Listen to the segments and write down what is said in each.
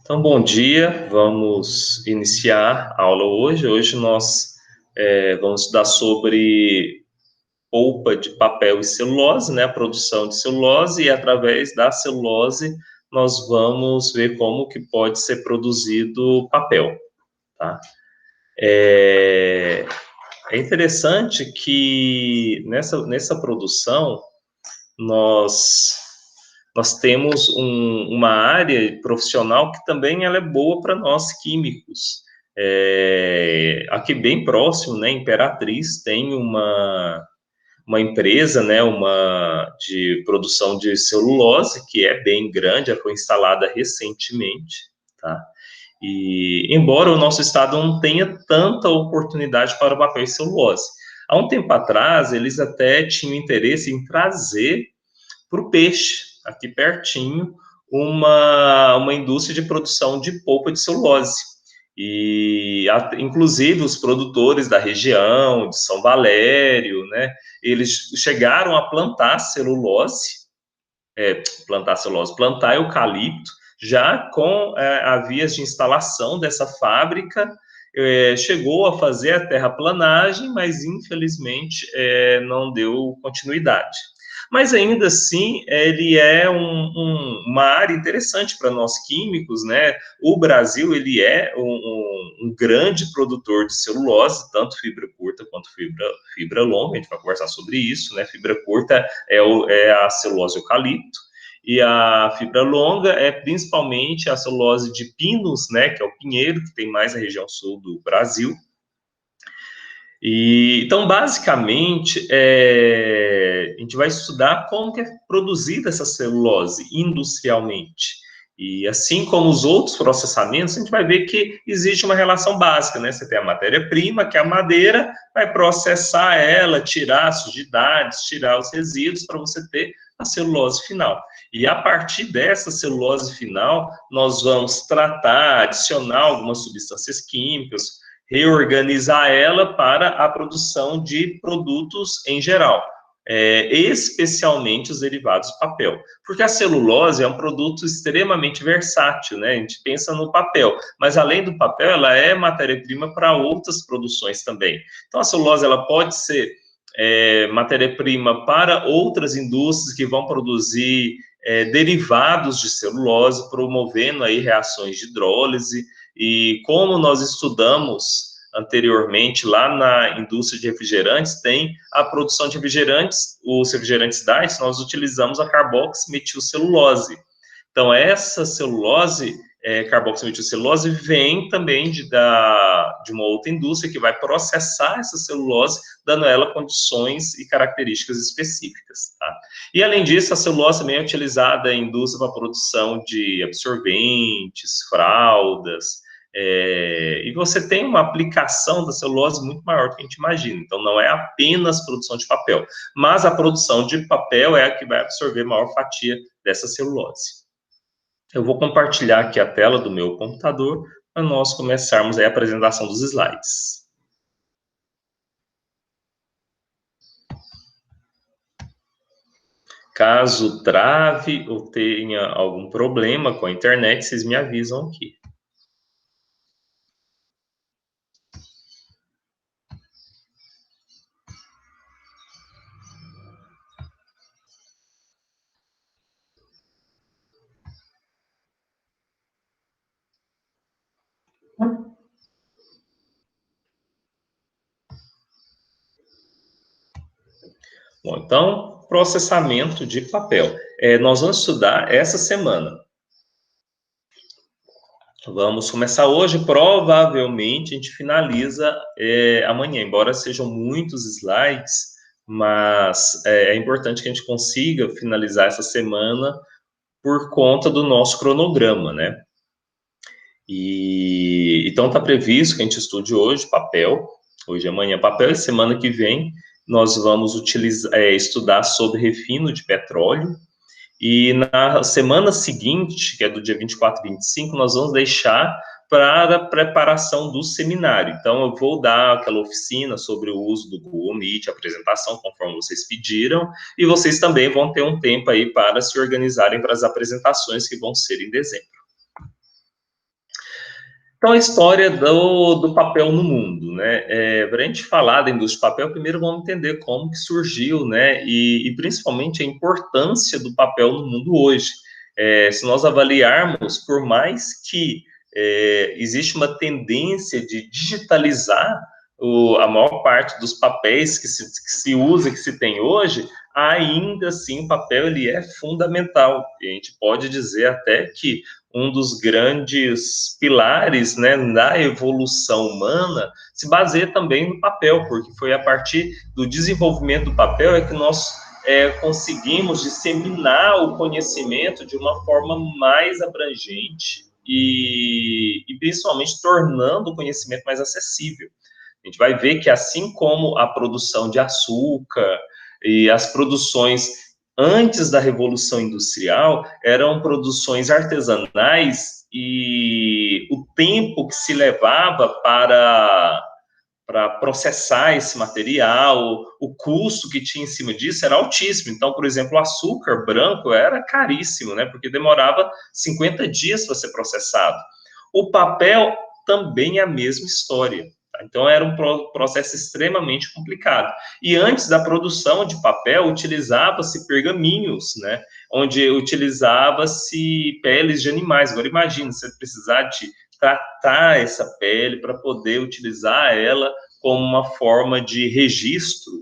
Então, bom dia, vamos iniciar a aula hoje. Hoje nós vamos estudar sobre polpa de papel e celulose, né, a produção de celulose, e através da celulose nós vamos ver como que pode ser produzido papel, tá? É interessante que nessa produção nós temos uma área profissional que também ela é boa para nós químicos. Aqui bem próximo, né, Imperatriz, tem uma empresa, né, de produção de celulose, que é bem grande, ela foi instalada recentemente, tá? E embora o nosso estado não tenha tanta oportunidade para o papel e celulose, há um tempo atrás eles até tinham interesse em trazer para o peixe, aqui pertinho, uma indústria de produção de polpa de celulose. E, inclusive, os produtores da região, de São Valério, né, eles chegaram a plantar eucalipto, já com a vias de instalação dessa fábrica, chegou a fazer a terraplanagem, mas infelizmente não deu continuidade. Mas ainda assim, ele é uma área interessante para nós químicos, né? O Brasil, ele é um grande produtor de celulose, tanto fibra curta quanto fibra longa, a gente vai conversar sobre isso, né? Fibra curta é a celulose eucalipto, e a fibra longa é principalmente a celulose de pinos, né, que é o pinheiro, que tem mais na região sul do Brasil. Então, basicamente, a gente vai estudar como que é produzida essa celulose industrialmente. E assim como os outros processamentos, a gente vai ver que existe uma relação básica, né? Você tem a matéria-prima, que é a madeira, vai processar ela, tirar as sujidades, tirar os resíduos, para você ter a celulose final. E a partir dessa celulose final, nós vamos tratar, adicionar algumas substâncias químicas, reorganizar ela para a produção de produtos em geral, especialmente os derivados do papel. Porque a celulose é um produto extremamente versátil, né? A gente pensa no papel, mas além do papel, ela é matéria-prima para outras produções também. Então, a celulose ela pode ser matéria-prima para outras indústrias que vão produzir derivados de celulose, promovendo aí reações de hidrólise. E como nós estudamos anteriormente lá na indústria de refrigerantes, tem a produção de refrigerantes, os refrigerantes diet, nós utilizamos a carboximetilcelulose. Então, essa celulose, carboximetilcelulose, vem também de uma outra indústria que vai processar essa celulose, dando a ela condições e características específicas. Tá? E, além disso, a celulose também é utilizada em indústria para a produção de absorventes, fraldas, e você tem uma aplicação da celulose muito maior do que a gente imagina. Então, não é apenas produção de papel, mas a produção de papel é a que vai absorver a maior fatia dessa celulose. Eu vou compartilhar aqui a tela do meu computador para nós começarmos a apresentação dos slides. Caso trave ou tenha algum problema com a internet, vocês me avisam aqui. Bom, então, processamento de papel. Nós vamos estudar essa semana. Vamos começar hoje, provavelmente a gente finaliza amanhã, embora sejam muitos slides, mas é importante que a gente consiga finalizar essa semana por conta do nosso cronograma, né? Então está previsto que a gente estude hoje papel, hoje e amanhã papel, e semana que vem nós vamos estudar sobre refino de petróleo, e na semana seguinte, que é do dia 24 e 25, nós vamos deixar para a preparação do seminário. Então, eu vou dar aquela oficina sobre o uso do Google Meet, apresentação, conforme vocês pediram, e vocês também vão ter um tempo aí para se organizarem para as apresentações que vão ser em dezembro. Então, a história do papel no mundo, né? Para a gente falar da indústria do papel, primeiro vamos entender como que surgiu, né? E principalmente a importância do papel no mundo hoje. Se nós avaliarmos, por mais que existe uma tendência de digitalizar a maior parte dos papéis que se usa, que se tem hoje, ainda assim o papel ele é fundamental. E a gente pode dizer até que um dos grandes pilares, né, da evolução humana se baseia também no papel, porque foi a partir do desenvolvimento do papel é que nós conseguimos disseminar o conhecimento de uma forma mais abrangente e principalmente tornando o conhecimento mais acessível. A gente vai ver que assim como a produção de açúcar e as produções antes da Revolução Industrial eram produções artesanais e o tempo que se levava para processar esse material, o custo que tinha em cima disso era altíssimo. Então, por exemplo, o açúcar branco era caríssimo, né? Porque demorava 50 dias para ser processado. O papel também é a mesma história. Tá? Então, era um processo extremamente complicado. E antes da produção de papel, utilizava-se pergaminhos, né? Onde utilizava-se peles de animais. Agora, imagine, você precisar de tratar essa pele para poder utilizar ela como uma forma de registro,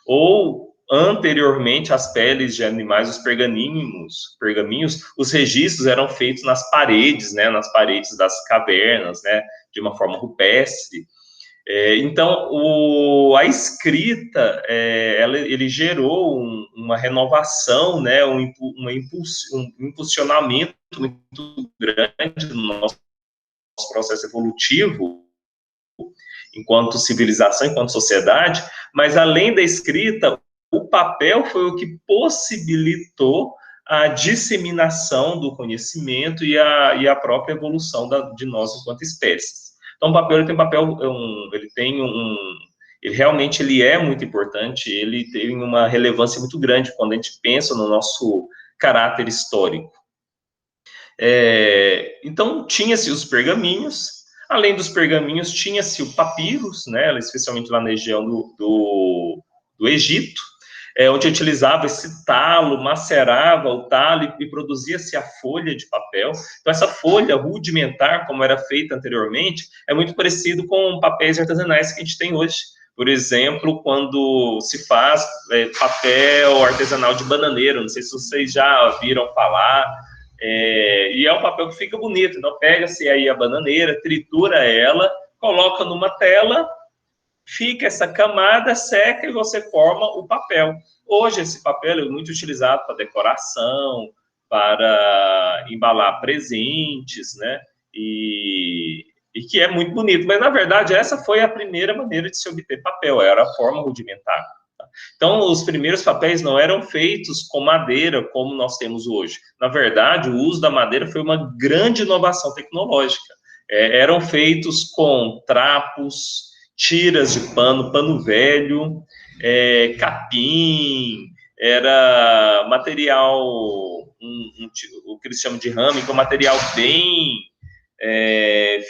ou anteriormente as peles de animais, os pergaminhos, os registros eram feitos nas paredes, né, nas paredes das cavernas, né, de uma forma rupestre. Então, a escrita, ele gerou uma renovação, né, um impulsionamento muito grande no nosso processo evolutivo, enquanto civilização, enquanto sociedade, mas além da escrita, o papel foi o que possibilitou a disseminação do conhecimento e a própria evolução de nós enquanto espécies. Então, o papel ele tem papel, ele realmente ele é muito importante, ele tem uma relevância muito grande quando a gente pensa no nosso caráter histórico. Então, tinha-se os pergaminhos, além dos pergaminhos, tinha-se o papirus, né, especialmente lá na região do Egito, onde utilizava esse talo, macerava o talo e produzia-se a folha de papel. Então, essa folha rudimentar, como era feita anteriormente, é muito parecido com papéis artesanais que a gente tem hoje. Por exemplo, quando se faz papel artesanal de bananeira, não sei se vocês já viram falar, e é um papel que fica bonito. Então, pega-se aí a bananeira, tritura ela, coloca numa tela, fica essa camada, seca e você forma o papel. Hoje, esse papel é muito utilizado para decoração, para embalar presentes, né? E que é muito bonito. Mas, na verdade, essa foi a primeira maneira de se obter papel, era a forma rudimentar. Então, os primeiros papéis não eram feitos com madeira, como nós temos hoje. Na verdade, o uso da madeira foi uma grande inovação tecnológica. Eram feitos com trapos, tiras de pano, pano velho, capim, era material, o que eles chamam de rame, que é um material bem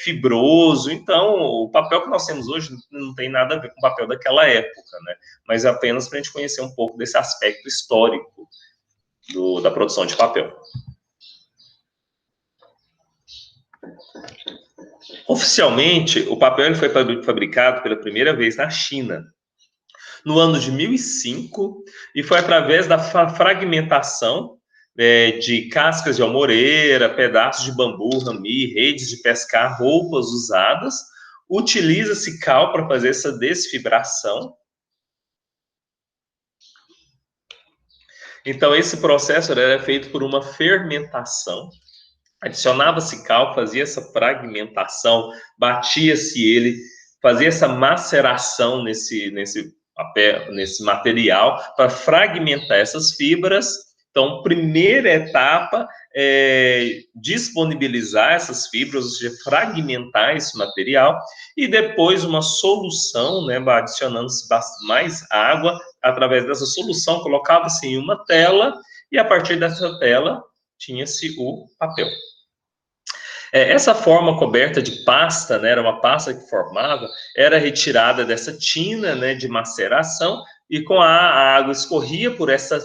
fibroso. Então, o papel que nós temos hoje não tem nada a ver com o papel daquela época, né? Mas apenas para a gente conhecer um pouco desse aspecto histórico da produção de papel. Oficialmente, o papel foi fabricado pela primeira vez na China, no ano de 1005, e foi através da fragmentação de cascas de almoreira, pedaços de bambu, rami, redes de pescar, roupas usadas. Utiliza-se cal para fazer essa desfibração. Então, esse processo era feito por uma fermentação. Adicionava-se cal, fazia essa fragmentação, batia-se ele, fazia essa maceração nesse material para fragmentar essas fibras. Então, primeira etapa é disponibilizar essas fibras, ou seja, fragmentar esse material, e depois uma solução, né, adicionando-se mais água. Através dessa solução, colocava-se em uma tela, e a partir dessa tela tinha-se o papel. Essa forma coberta de pasta, né, era uma pasta que formava, era retirada dessa tina, né, de maceração, e com a água escorria por essa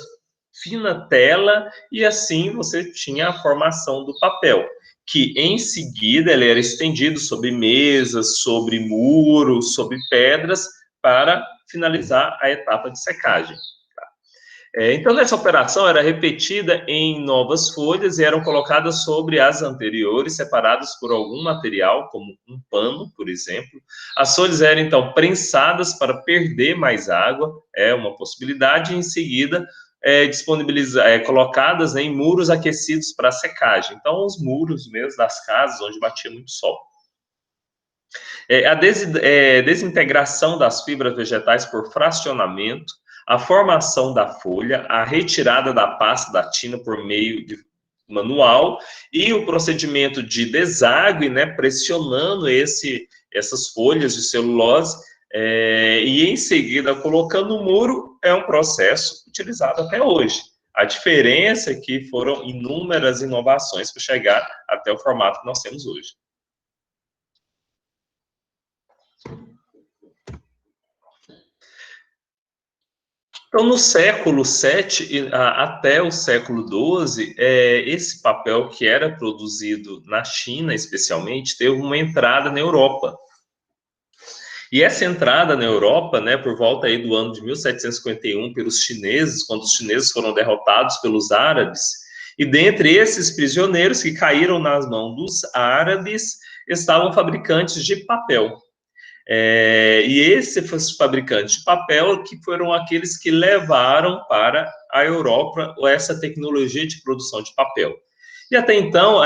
fina tela, e assim você tinha a formação do papel, que em seguida ele era estendido sobre mesas, sobre muros, sobre pedras, para finalizar a etapa de secagem. Então, nessa operação era repetida em novas folhas e eram colocadas sobre as anteriores, separadas por algum material, como um pano, por exemplo. As folhas eram, então, prensadas para perder mais água, é uma possibilidade, e em seguida colocadas, né, em muros aquecidos para secagem. Então, os muros mesmo das casas, onde batia muito sol. A desintegração das fibras vegetais por fracionamento, a formação da folha, a retirada da pasta da tina por meio de manual e o procedimento de deságue, né, pressionando essas folhas de celulose e em seguida colocando no muro, é um processo utilizado até hoje. A diferença é que foram inúmeras inovações para chegar até o formato que nós temos hoje. Então, no século VII até o século XII, esse papel que era produzido na China, especialmente, teve uma entrada na Europa. E essa entrada na Europa, né, por volta aí do ano de 1751, pelos chineses, quando os chineses foram derrotados pelos árabes, e dentre esses prisioneiros que caíram nas mãos dos árabes, estavam fabricantes de papel. E esses fabricantes de papel que foram aqueles que levaram para a Europa essa tecnologia de produção de papel. E até então,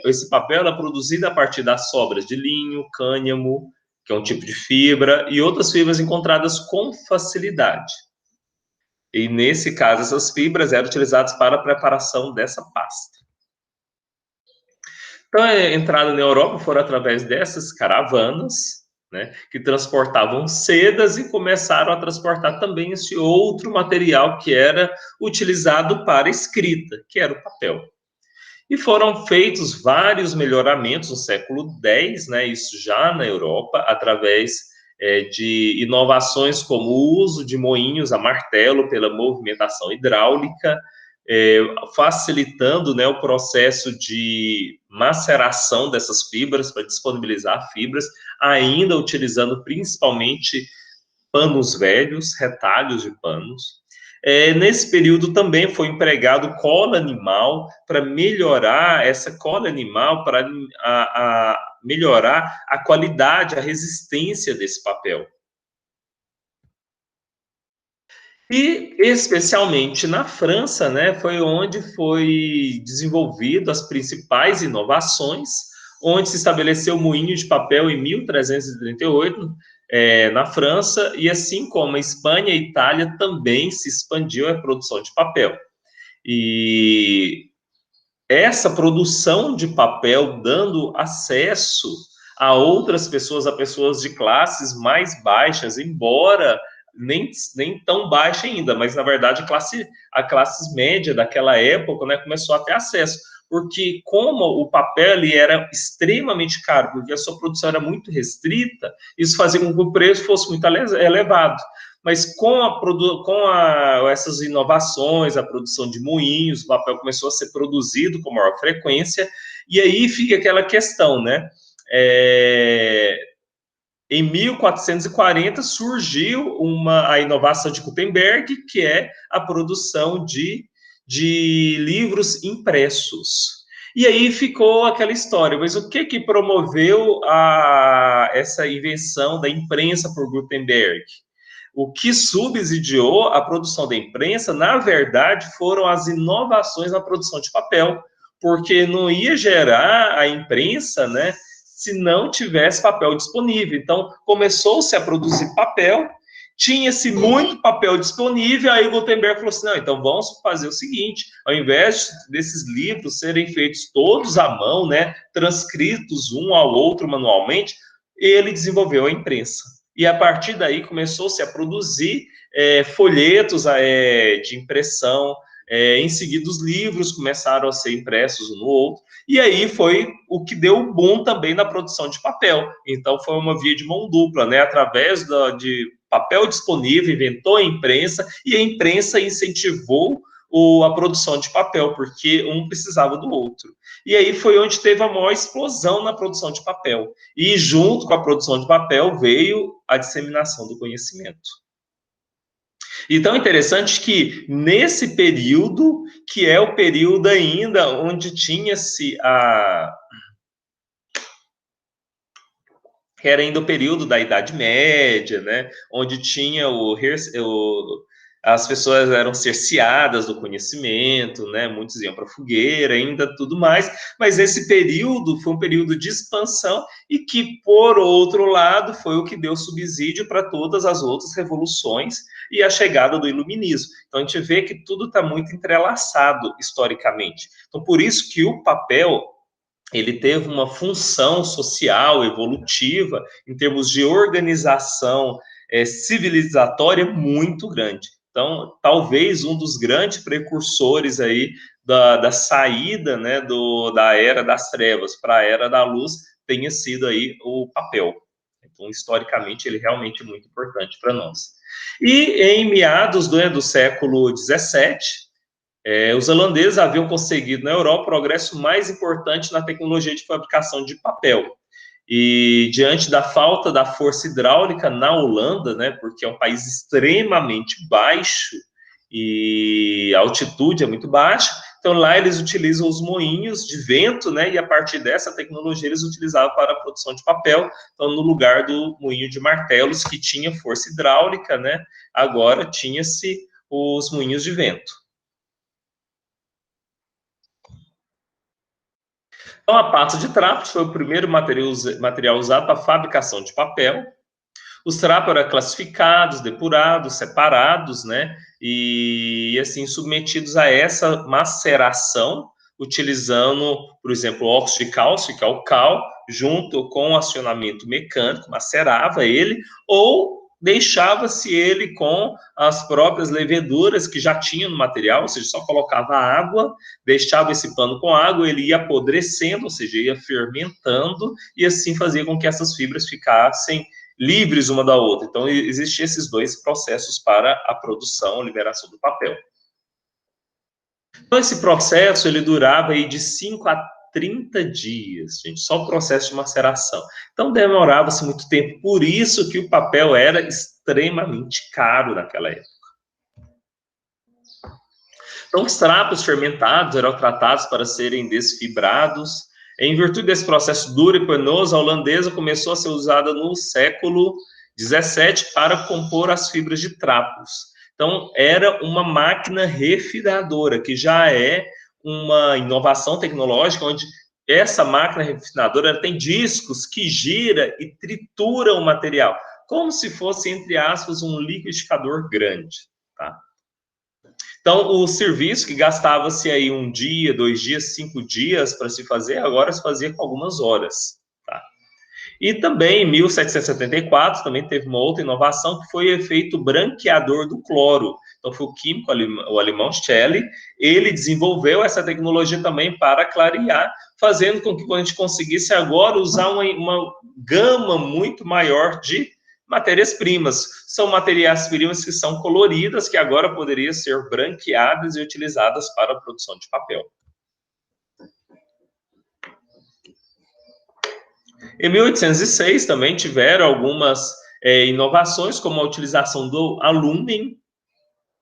esse papel é produzido a partir das sobras de linho, cânhamo, que é um tipo de fibra, e outras fibras encontradas com facilidade. E nesse caso, essas fibras eram utilizadas para a preparação dessa pasta. Então, a entrada na Europa foram através dessas caravanas, né, que transportavam sedas e começaram a transportar também esse outro material que era utilizado para escrita, que era o papel. E foram feitos vários melhoramentos no século X, né, isso já na Europa, através de inovações como o uso de moinhos a martelo pela movimentação hidráulica, facilitando, né, o processo de maceração dessas fibras para disponibilizar fibras, ainda utilizando principalmente panos velhos, retalhos de panos. Nesse período também foi empregado cola animal para melhorar essa cola animal, para melhorar a qualidade, a resistência desse papel. E, especialmente na França, né, foi onde foi desenvolvido as principais inovações, onde se estabeleceu o moinho de papel em 1338, na França, e assim como a Espanha e a Itália também se expandiu a produção de papel. E essa produção de papel dando acesso a outras pessoas, a pessoas de classes mais baixas, embora nem tão baixa ainda, mas na verdade a classe média daquela época, né, começou a ter acesso, porque como o papel ele era extremamente caro, porque a sua produção era muito restrita, isso fazia com que o preço fosse muito elevado. Mas essas inovações, a produção de moinhos, o papel começou a ser produzido com maior frequência, e aí fica aquela questão, né? Em 1440 surgiu a inovação de Gutenberg, que é a produção de livros impressos. E aí ficou aquela história, mas o que promoveu essa invenção da imprensa por Gutenberg? O que subsidiou a produção da imprensa, na verdade, foram as inovações na produção de papel, porque não ia gerar a imprensa, né, se não tivesse papel disponível. Então, começou-se a produzir papel, tinha-se muito papel disponível, aí o Gutenberg falou assim, não, então vamos fazer o seguinte, ao invés desses livros serem feitos todos à mão, né, transcritos um ao outro manualmente, ele desenvolveu a imprensa. E a partir daí começou-se a produzir folhetos de impressão, Em seguida, os livros começaram a ser impressos um no outro, e aí foi o que deu o boom também na produção de papel. Então, foi uma via de mão dupla, né? Através de papel disponível, inventou a imprensa, e a imprensa incentivou a produção de papel, porque um precisava do outro. E aí foi onde teve a maior explosão na produção de papel. E junto com a produção de papel veio a disseminação do conhecimento. Então, é interessante que nesse período, que é o período ainda onde tinha-se que era ainda o período da Idade Média, né, onde tinha as pessoas eram cerceadas do conhecimento, né, muitos iam para a fogueira, ainda tudo mais, mas esse período foi um período de expansão e que, por outro lado, foi o que deu subsídio para todas as outras revoluções e a chegada do iluminismo. Então, a gente vê que tudo está muito entrelaçado historicamente. Então, por isso que o papel ele teve uma função social, evolutiva, em termos de organização civilizatória muito grande. Então, talvez um dos grandes precursores aí da saída, né, da era das trevas para a era da luz tenha sido aí o papel. Então, historicamente, ele realmente é muito importante para nós. E em meados do século XVII, os holandeses haviam conseguido na Europa o progresso mais importante na tecnologia de fabricação de papel. E diante da falta da força hidráulica na Holanda, né, porque é um país extremamente baixo e a altitude é muito baixa, então lá eles utilizam os moinhos de vento, né, e a partir dessa tecnologia eles utilizavam para a produção de papel. Então, no lugar do moinho de martelos que tinha força hidráulica, né, agora tinha-se os moinhos de vento. Então, a pasta de trapos foi o primeiro material usado para a fabricação de papel. Os trapos eram classificados, depurados, separados, né? E assim, submetidos a essa maceração, utilizando, por exemplo, óxido de cálcio, que é o cal, junto com acionamento mecânico, macerava ele, ou deixava-se ele com as próprias leveduras que já tinha no material, ou seja, só colocava água, deixava esse pano com água, ele ia apodrecendo, ou seja, ia fermentando, e assim fazia com que essas fibras ficassem livres uma da outra. Então, existiam esses dois processos para a produção, a liberação do papel. Então, esse processo, ele durava aí de 5 a 30 dias, gente, só o processo de maceração. Então, demorava-se muito tempo, por isso que o papel era extremamente caro naquela época. Então, os trapos fermentados eram tratados para serem desfibrados. Em virtude desse processo duro e penoso, a holandesa começou a ser usada no século XVII para compor as fibras de trapos. Então, era uma máquina refinadora, que já é uma inovação tecnológica, onde essa máquina refinadora tem discos que gira e tritura o material, como se fosse, entre aspas, um liquidificador grande, tá? Então, o serviço que gastava-se aí 1 dia, 2 dias, 5 dias para se fazer, agora se fazia com algumas horas, tá? E também, em 1774, também teve uma outra inovação, que foi o efeito branqueador do cloro. Então, foi o químico, o alemão Schelle, ele desenvolveu essa tecnologia também para clarear, fazendo com que a gente conseguisse agora usar uma gama muito maior de matérias-primas. São matérias-primas que são coloridas, que agora poderiam ser branqueadas e utilizadas para a produção de papel. Em 1806 também tiveram algumas inovações, como a utilização do alúmen.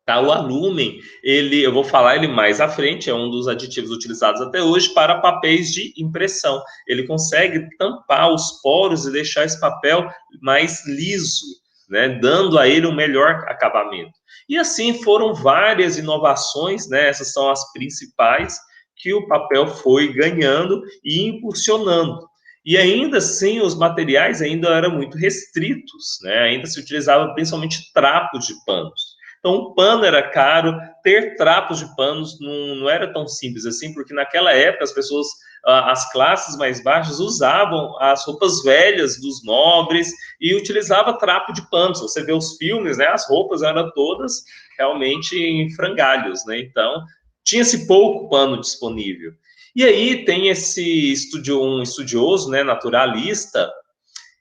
Tá? O alúmen, eu vou falar ele mais à frente, é um dos aditivos utilizados até hoje para papéis de impressão. Ele consegue tampar os poros e deixar esse papel mais liso, né? Dando a ele um melhor acabamento. E assim foram várias inovações, né? Essas são as principais que o papel foi ganhando e impulsionando. E ainda assim, os materiais ainda eram muito restritos, né? Ainda se utilizava principalmente trapos de panos. Então, o pano era caro, ter trapos de panos não era tão simples assim, porque naquela época as pessoas, as classes mais baixas, usavam as roupas velhas dos nobres e utilizava trapo de pano. Se você vê os filmes, né, as roupas eram todas realmente em frangalhos, né? Então, tinha-se pouco pano disponível. E aí tem um estudioso, né, naturalista,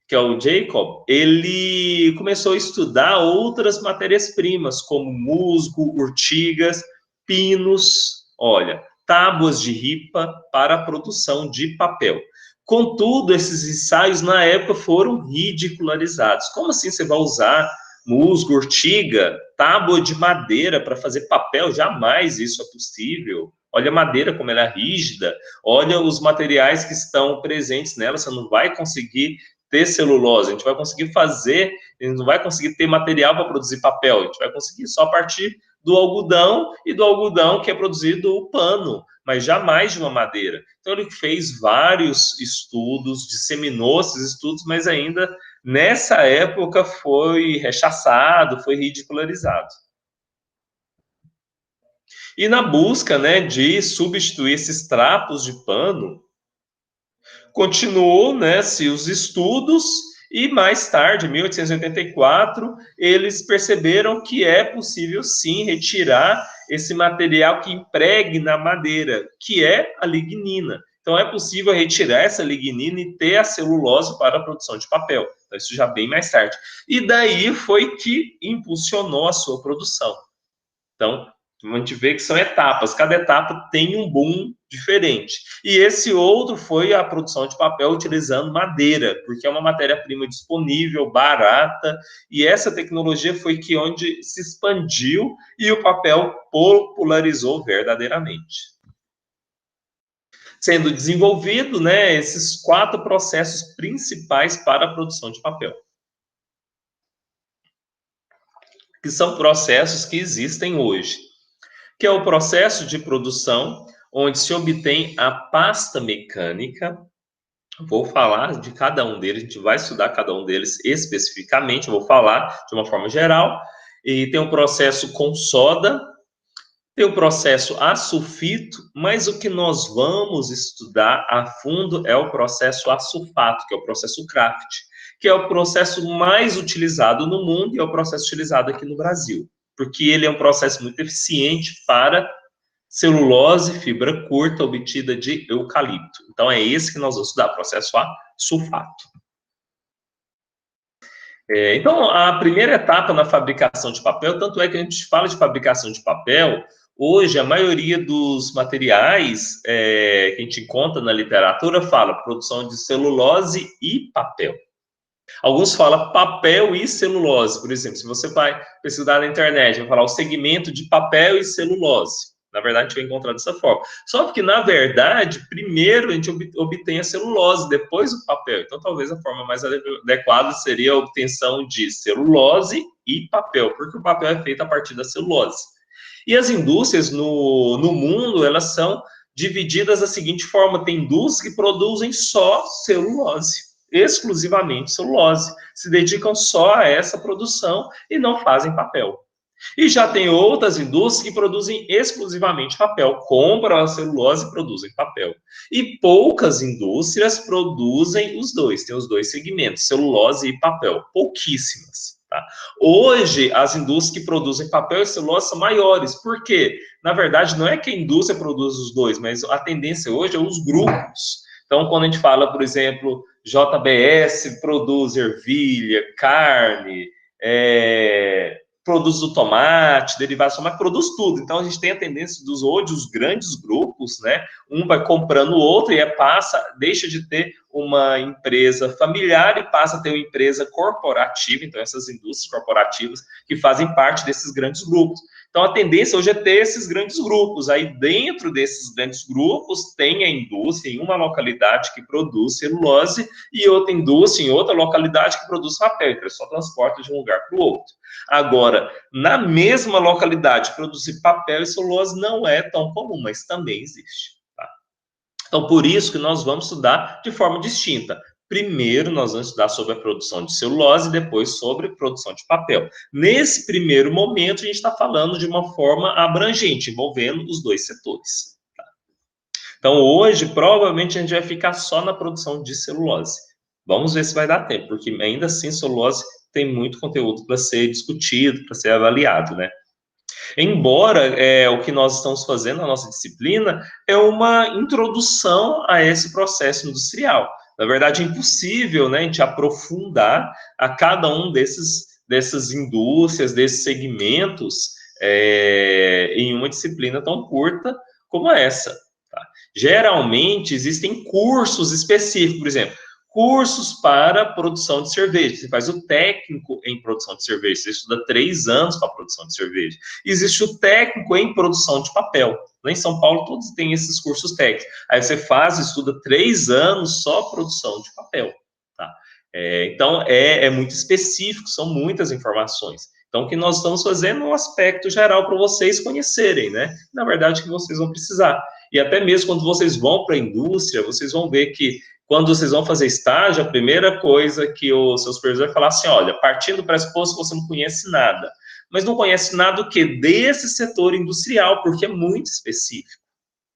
que é o Jacob, ele começou a estudar outras matérias-primas, como musgo, urtigas, pinos, olha, tábuas de ripa para a produção de papel. Contudo, esses ensaios na época foram ridicularizados. Como assim você vai usar musgo, urtiga, tábua de madeira para fazer papel? Jamais isso é possível. Olha a madeira como ela é rígida, olha os materiais que estão presentes nela, você não vai conseguir ter celulose, a gente vai conseguir fazer, a gente não vai conseguir ter material para produzir papel, a gente vai conseguir só a partir do algodão e do algodão que é produzido o pano, mas jamais de uma madeira. Então ele fez vários estudos, disseminou esses estudos, mas ainda nessa época foi rechaçado, foi ridicularizado. E na busca, né, de substituir esses trapos de pano, continuou, né, os estudos e mais tarde, em 1884, eles perceberam que é possível sim retirar esse material que impregne na madeira, que é a lignina. Então é possível retirar essa lignina e ter a celulose para a produção de papel. Então, isso já bem mais tarde. E daí foi que impulsionou a sua produção. Então, a gente vê que são etapas, cada etapa tem um boom diferente. E esse outro foi a produção de papel utilizando madeira, porque é uma matéria-prima disponível, barata, e essa tecnologia foi que onde se expandiu e o papel popularizou verdadeiramente. Sendo desenvolvido, né, esses 4 processos principais para a produção de papel, que são processos que existem hoje, que é o processo de produção, onde se obtém a pasta mecânica. Vou falar de cada um deles, a gente vai estudar cada um deles especificamente, eu vou falar de uma forma geral. E tem o processo com soda, tem o processo a sulfito, mas o que nós vamos estudar a fundo é o processo a sulfato, que é o processo Kraft, que é o processo mais utilizado no mundo e é o processo utilizado aqui no Brasil, porque ele é um processo muito eficiente para celulose, fibra curta obtida de eucalipto. Então, é esse que nós vamos estudar, processo a sulfato. Então, a primeira etapa na fabricação de papel, tanto é que a gente fala de fabricação de papel, hoje a maioria dos materiais que a gente encontra na literatura fala produção de celulose e papel. Alguns falam papel e celulose, por exemplo, se você vai pesquisar na internet, vai falar o segmento de papel e celulose. Na verdade, a gente vai encontrar dessa forma. Só porque, na verdade, primeiro a gente obtém a celulose, depois o papel. Então, talvez a forma mais adequada seria a obtenção de celulose e papel, porque o papel é feito a partir da celulose. E as indústrias no mundo, elas são divididas da seguinte forma: tem indústrias que produzem só celulose, exclusivamente celulose, se dedicam só a essa produção e não fazem papel. E já tem outras indústrias que produzem exclusivamente papel, compram a celulose e produzem papel. E poucas indústrias produzem os dois, tem os dois segmentos, celulose e papel, pouquíssimas. Tá? Hoje, as indústrias que produzem papel e celulose são maiores, por quê? Na verdade, não é que a indústria produz os dois, mas a tendência hoje é os grupos. Então, quando a gente fala, por exemplo, JBS produz ervilha, carne, produz o tomate, derivados do tomate, produz tudo. Então, a gente tem a tendência dos hoje, os grandes grupos, né? Um vai comprando o outro e deixa de ter uma empresa familiar e passa a ter uma empresa corporativa. Então, essas indústrias corporativas que fazem parte desses grandes grupos. Então, a tendência hoje é ter esses grandes grupos. Aí, dentro desses grandes grupos, tem a indústria em uma localidade que produz celulose e outra indústria em outra localidade que produz papel. Então, só transporta de um lugar para o outro. Agora, na mesma localidade, produzir papel e celulose não é tão comum, mas também existe. Tá? Então, por isso que nós vamos estudar de forma distinta. Primeiro, nós vamos estudar sobre a produção de celulose e depois sobre a produção de papel. Nesse primeiro momento, a gente está falando de uma forma abrangente, envolvendo os dois setores. Tá? Então, hoje, provavelmente, a gente vai ficar só na produção de celulose. Vamos ver se vai dar tempo, porque ainda assim, celulose tem muito conteúdo para ser discutido, para ser avaliado, né? Embora o que nós estamos fazendo na nossa disciplina é uma introdução a esse processo industrial. Na verdade, é impossível, né, a gente aprofundar a cada um dessas indústrias, desses segmentos, em uma disciplina tão curta como essa. Tá? Geralmente, existem cursos específicos, por exemplo, cursos para produção de cerveja. Você faz o técnico em produção de cerveja, você estuda 3 anos para a produção de cerveja. Existe o técnico em produção de papel. Lá em São Paulo, todos têm esses cursos técnicos. Aí você estuda 3 anos só produção de papel. Tá? Então, é muito específico, são muitas informações. Então, o que nós estamos fazendo é um aspecto geral para vocês conhecerem, né? Na verdade, que vocês vão precisar. E até mesmo quando vocês vão para a indústria, vocês vão ver que quando vocês vão fazer estágio, a primeira coisa que o seu supervisor vai falar assim, olha, partindo do pressuposto que você não conhece nada. Mas não conhece nada o quê? Desse setor industrial, porque é muito específico.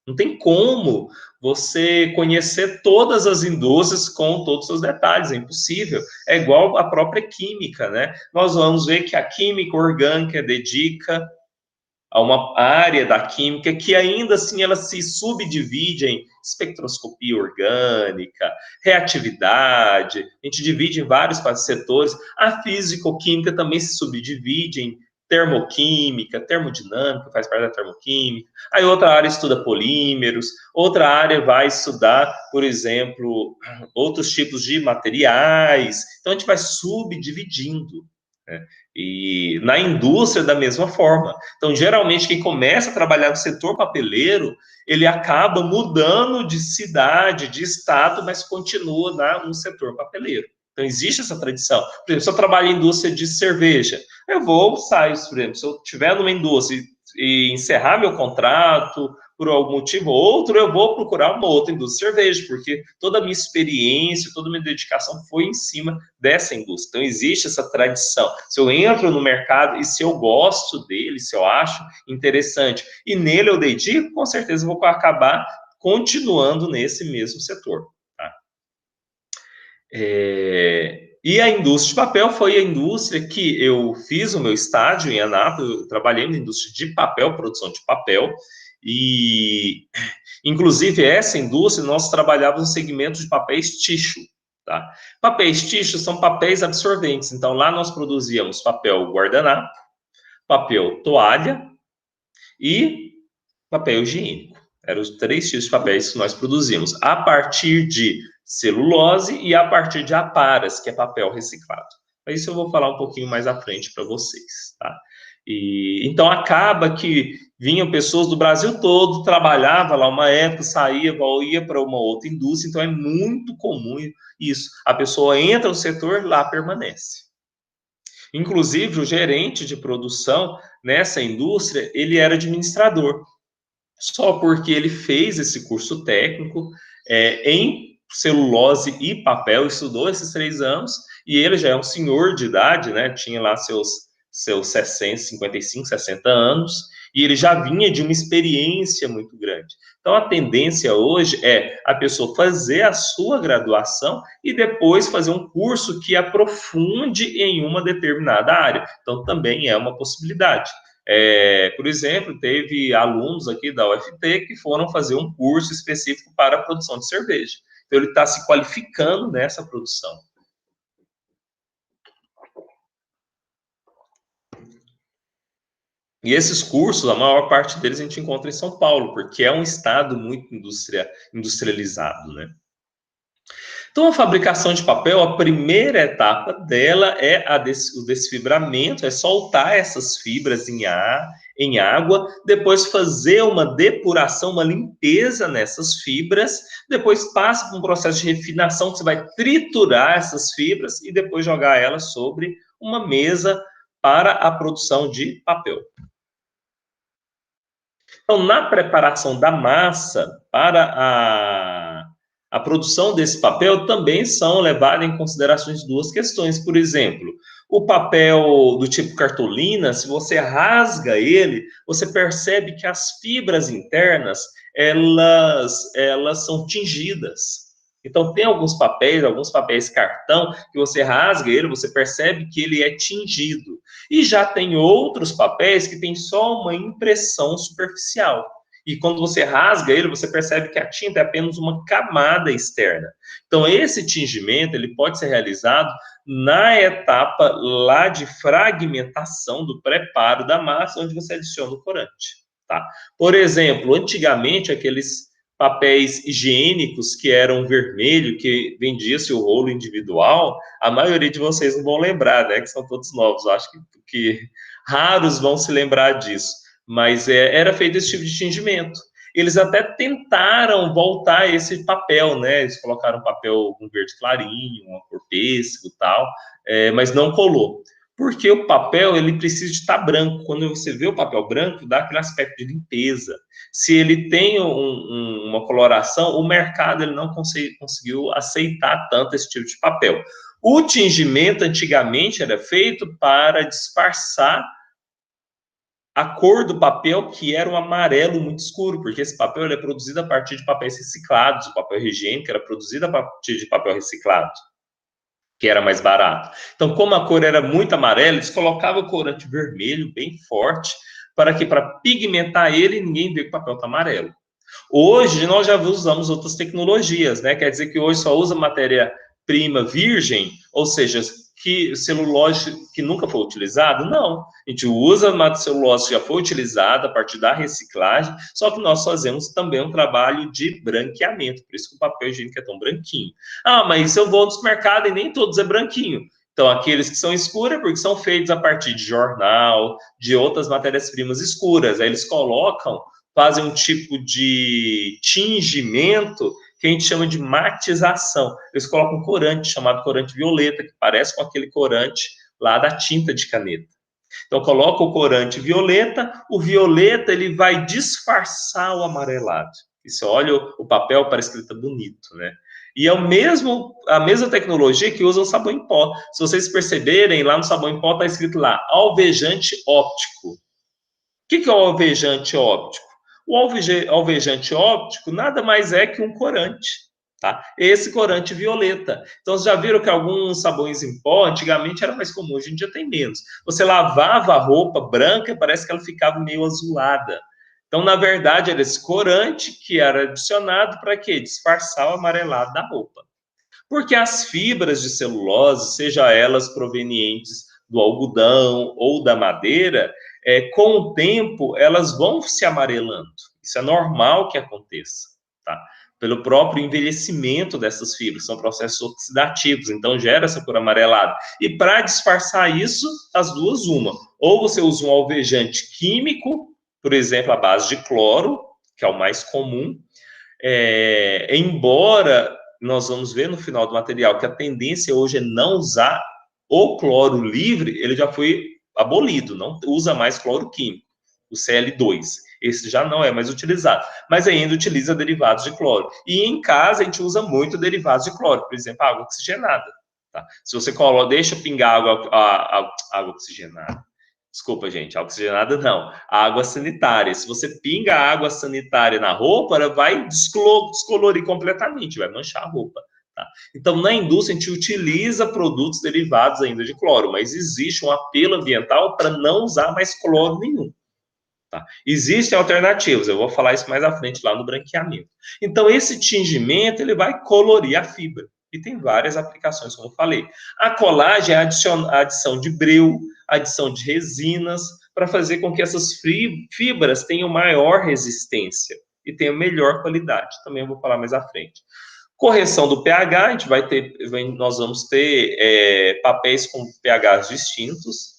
Não tem como você conhecer todas as indústrias com todos os seus detalhes, é impossível. É igual a própria química, né? Nós vamos ver que a química orgânica dedica a uma área da química que ainda assim ela se subdivide em espectroscopia orgânica, reatividade, a gente divide em vários setores. A físico-química também se subdivide em termoquímica, termodinâmica, faz parte da termoquímica. Aí outra área estuda polímeros, outra área vai estudar, por exemplo, outros tipos de materiais. Então a gente vai subdividindo, né? E na indústria, da mesma forma. Então, geralmente, quem começa a trabalhar no setor papeleiro, ele acaba mudando de cidade, de estado, mas continua no setor papeleiro. Então, existe essa tradição. Por exemplo, se eu trabalho em indústria de cerveja, eu vou sair, por exemplo, se eu estiver numa indústria e encerrar meu contrato, por algum motivo ou outro, eu vou procurar uma outra indústria de cerveja, porque toda a minha experiência, toda a minha dedicação foi em cima dessa indústria. Então, existe essa tradição. Se eu entro no mercado e se eu gosto dele, se eu acho interessante, e nele eu dedico, com certeza eu vou acabar continuando nesse mesmo setor. Tá? E a indústria de papel foi a indústria que eu fiz o meu estágio em Anápolis, eu trabalhei na indústria de papel, produção de papel, e, inclusive, essa indústria, nós trabalhávamos no segmento de papéis tissue. Tá? Papéis tissue são papéis absorventes. Então, lá nós produzíamos papel guardanapo, papel toalha e papel higiênico. Eram os 3 tipos de papéis que nós produzimos, a partir de celulose e a partir de aparas, que é papel reciclado. Isso eu vou falar um pouquinho mais à frente para vocês. Tá? Então, acaba que vinham pessoas do Brasil todo, trabalhava lá uma época, saía, ia para uma outra indústria, então é muito comum isso. A pessoa entra no setor, lá permanece. Inclusive, o gerente de produção nessa indústria, ele era administrador, só porque ele fez esse curso técnico em celulose e papel, estudou esses 3 anos, e ele já é um senhor de idade, né? Tinha lá seus 60, 55, 60 anos, e ele já vinha de uma experiência muito grande. Então, a tendência hoje é a pessoa fazer a sua graduação e depois fazer um curso que aprofunde em uma determinada área. Então, também é uma possibilidade. Por exemplo, teve alunos aqui da UFT que foram fazer um curso específico para a produção de cerveja. Então, ele está se qualificando nessa produção. E esses cursos, a maior parte deles a gente encontra em São Paulo, porque é um estado muito industrializado, né? Então, a fabricação de papel, a primeira etapa dela é o desfibramento, é soltar essas fibras em água, depois fazer uma depuração, uma limpeza nessas fibras, depois passa por um processo de refinação, que você vai triturar essas fibras e depois jogar elas sobre uma mesa para a produção de papel. Então, na preparação da massa para a produção desse papel, também são levadas em considerações 2 questões. Por exemplo, o papel do tipo cartolina, se você rasga ele, você percebe que as fibras internas, elas são tingidas. Então, tem alguns papéis cartão, que você rasga ele, você percebe que ele é tingido. E já tem outros papéis que tem só uma impressão superficial. E quando você rasga ele, você percebe que a tinta é apenas uma camada externa. Então, esse tingimento, ele pode ser realizado na etapa lá de fragmentação do preparo da massa, onde você adiciona o corante. Tá? Por exemplo, antigamente, aqueles papéis higiênicos que eram vermelho, que vendia-se o rolo individual, a maioria de vocês não vão lembrar, né? Que são todos novos. Eu acho que raros vão se lembrar disso. Mas era feito esse tipo de tingimento. Eles até tentaram voltar esse papel, né? Eles colocaram papel com verde clarinho, uma cor pêssego e tal, mas não colou. Porque o papel, ele precisa de estar branco. Quando você vê o papel branco, dá aquele aspecto de limpeza. Se ele tem uma coloração, o mercado ele não conseguiu aceitar tanto esse tipo de papel. O tingimento, antigamente, era feito para disfarçar a cor do papel, que era um amarelo muito escuro, porque esse papel ele é produzido a partir de papéis reciclados. O papel higiênico era produzido a partir de papel reciclado, que era mais barato. Então, como a cor era muito amarela, eles colocavam o corante vermelho bem forte, para que para pigmentar ele, ninguém vê que o papel está amarelo. Hoje, nós já usamos outras tecnologias, né? Quer dizer que hoje só usa matéria-prima virgem, ou seja, que celulose que nunca foi utilizado? Não. A gente usa celulose que já foi utilizada a partir da reciclagem, só que nós fazemos também um trabalho de branqueamento, por isso que o papel higiênico é tão branquinho. Ah, mas eu vou no supermercado e nem todos é branquinho. Então, aqueles que são escuros, porque são feitos a partir de jornal, de outras matérias-primas escuras. Aí eles fazem um tipo de tingimento que a gente chama de matização. Eles colocam um corante chamado corante violeta, que parece com aquele corante lá da tinta de caneta. Então, coloca o corante violeta, o violeta ele vai disfarçar o amarelado. E você olha o papel, parece que ele está bonito, né? E é a mesma tecnologia que usa o sabão em pó. Se vocês perceberem, lá no sabão em pó está escrito lá, alvejante óptico. O que é o alvejante óptico? O alvejante óptico nada mais é que um corante, tá? Esse corante violeta. Então, vocês já viram que alguns sabões em pó, antigamente era mais comum, hoje em dia tem menos. Você lavava a roupa branca e parece que ela ficava meio azulada. Então, na verdade, era esse corante que era adicionado para quê? Disfarçar o amarelado da roupa. Porque as fibras de celulose, seja elas provenientes do algodão ou da madeira, com o tempo elas vão se amarelando. Isso é normal que aconteça, tá? Pelo próprio envelhecimento dessas fibras, são processos oxidativos, então gera essa cor amarelada. E para disfarçar isso, as duas uma. Ou você usa um alvejante químico, por exemplo, à base de cloro, que é o mais comum, embora nós vamos ver no final do material que a tendência hoje é não usar o cloro livre, ele já foi abolido, não usa mais cloro químico, o Cl2. Esse já não é mais utilizado, mas ainda utiliza derivados de cloro. E em casa a gente usa muito derivados de cloro, por exemplo, água oxigenada. Tá? Se você deixa pingar água oxigenada, desculpa, gente, a oxigenada não, a água sanitária. Se você pinga a água sanitária na roupa, ela vai descolorir completamente, vai manchar a roupa. Tá? Então, na indústria, a gente utiliza produtos derivados ainda de cloro, mas existe um apelo ambiental para não usar mais cloro nenhum. Tá? Existem alternativas, eu vou falar isso mais à frente lá no branqueamento. Então, esse tingimento, ele vai colorir a fibra. E tem várias aplicações, como eu falei. A colagem é a adição de breu, adição de resinas, para fazer com que essas fibras tenham maior resistência e tenham melhor qualidade. Também eu vou falar mais à frente. Correção do pH, nós vamos ter papéis com pHs distintos.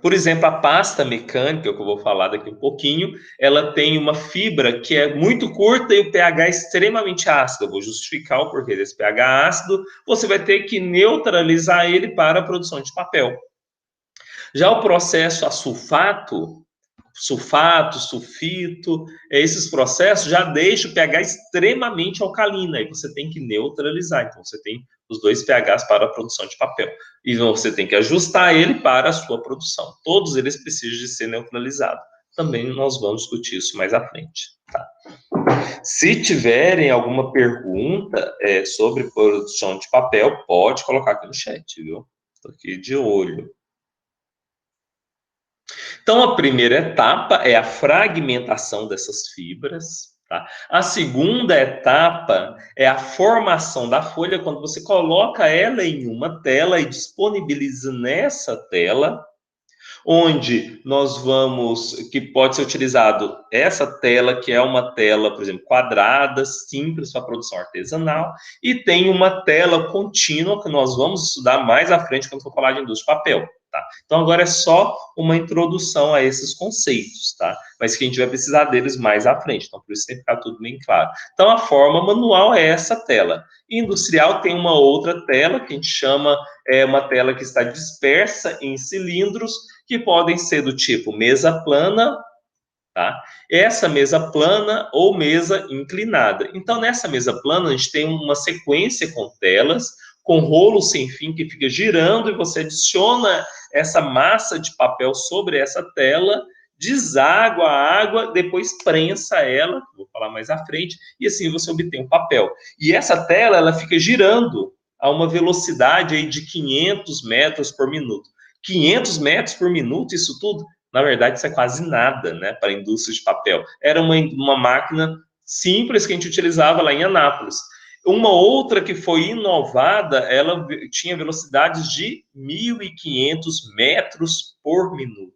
Por exemplo, a pasta mecânica, que eu vou falar daqui um pouquinho, ela tem uma fibra que é muito curta e o pH é extremamente ácido. Eu vou justificar o porquê desse pH ácido. Você vai ter que neutralizar ele para a produção de papel. Já o processo a sulfato, sulfito, esses processos já deixam o pH extremamente alcalino, aí você tem que neutralizar. Então, você tem os dois pHs para a produção de papel. E você tem que ajustar ele para a sua produção. Todos eles precisam de ser neutralizados. Também nós vamos discutir isso mais à frente. Se tiverem alguma pergunta sobre produção de papel, pode colocar aqui no chat, viu? Estou aqui de olho. Então, a primeira etapa é a fragmentação dessas fibras. Tá? A segunda etapa é a formação da folha, quando você coloca ela em uma tela e disponibiliza nessa tela, onde nós vamos, que pode ser utilizado essa tela, que é uma tela, por exemplo, quadrada, simples para produção artesanal, e tem uma tela contínua, que nós vamos estudar mais à frente quando for falar de indústria de papel. Tá? Então, agora é só uma introdução a esses conceitos, tá? Mas que a gente vai precisar deles mais à frente, então por isso tem que ficar tudo bem claro. Então, a forma manual é essa tela. Industrial tem uma outra tela, que a gente chama, uma tela que está dispersa em cilindros, que podem ser do tipo mesa plana, tá? Essa mesa plana ou mesa inclinada. Então, nessa mesa plana, a gente tem uma sequência com telas, com rolo sem fim que fica girando, e você adiciona essa massa de papel sobre essa tela, deságua a água, depois prensa ela, vou falar mais à frente, e assim você obtém o papel. E essa tela, ela fica girando a uma velocidade aí de 500 metros por minuto. 500 metros por minuto, isso tudo, na verdade, isso é quase nada, né, para a indústria de papel. Era uma máquina simples que a gente utilizava lá em Anápolis. Uma outra que foi inovada, ela tinha velocidades de 1.500 metros por minuto.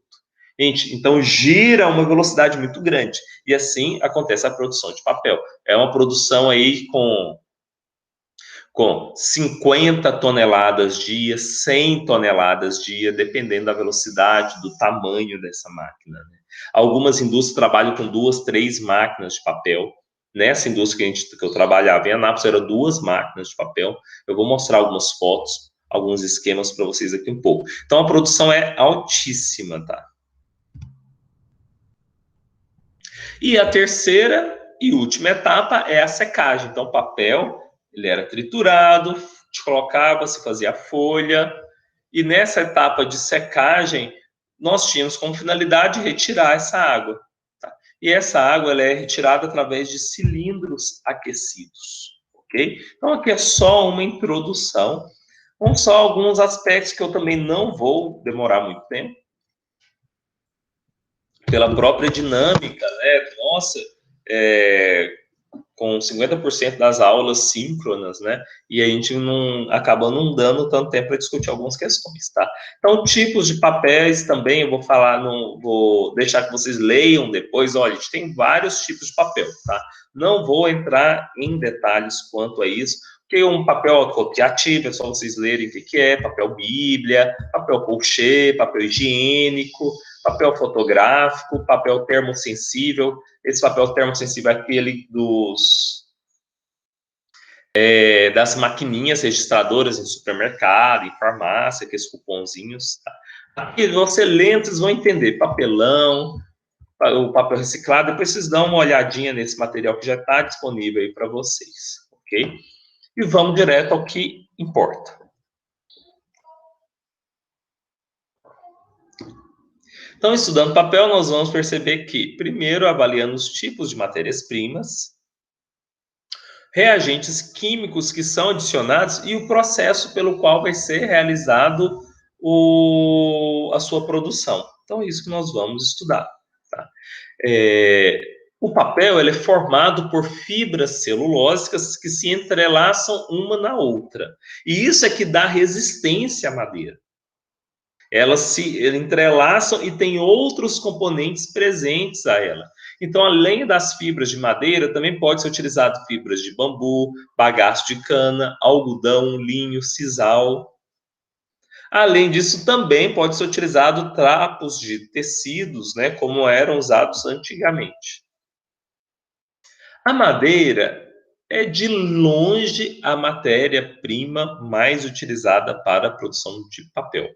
Gente, então gira uma velocidade muito grande. E assim acontece a produção de papel. É uma produção aí com 50 toneladas dia, 100 toneladas dia, dependendo da velocidade, do tamanho dessa máquina. Né? Algumas indústrias trabalham com 2, 3 máquinas de papel. Nessa indústria que eu trabalhava em Anápolis, eram 2 máquinas de papel. Eu vou mostrar algumas fotos, alguns esquemas para vocês aqui um pouco. Então, a produção é altíssima, tá? E a terceira e última etapa é a secagem. Então, o papel, ele era triturado, te colocava, se fazia a folha, e nessa etapa de secagem, nós tínhamos como finalidade retirar essa água. Tá? E essa água ela é retirada através de cilindros aquecidos, ok? Então, aqui é só uma introdução, com só alguns aspectos que eu também não vou demorar muito tempo, pela própria dinâmica, né? Nossa, com 50% das aulas síncronas, né? E a gente acaba não dando tanto tempo para discutir algumas questões, tá? Então, tipos de papéis também, eu vou falar, vou deixar que vocês leiam depois. Olha, a gente tem vários tipos de papel, tá? Não vou entrar em detalhes quanto a isso, porque um papel autocopiativo, é só vocês lerem o que é, papel bíblia, papel colchê, papel higiênico, papel fotográfico, papel termossensível. Esse papel termossensível é aquele das maquininhas registradoras em supermercado, em farmácia, aqueles cupomzinhos. Tá? Aqui você lendo, vocês vão entender. Papelão, o papel reciclado. Depois vocês dão uma olhadinha nesse material que já está disponível aí para vocês, ok? E vamos direto ao que importa. Então, estudando papel, nós vamos perceber que, primeiro, avaliando os tipos de matérias-primas, reagentes químicos que são adicionados e o processo pelo qual vai ser realizado a sua produção. Então, é isso que nós vamos estudar. Tá? O papel ele é formado por fibras celulósicas que se entrelaçam uma na outra. E isso é que dá resistência à madeira. Elas se entrelaçam e tem outros componentes presentes a ela. Então, além das fibras de madeira, também pode ser utilizado fibras de bambu, bagaço de cana, algodão, linho, sisal. Além disso, também pode ser utilizado trapos de tecidos, né, como eram usados antigamente. A madeira é de longe a matéria-prima mais utilizada para a produção de papel.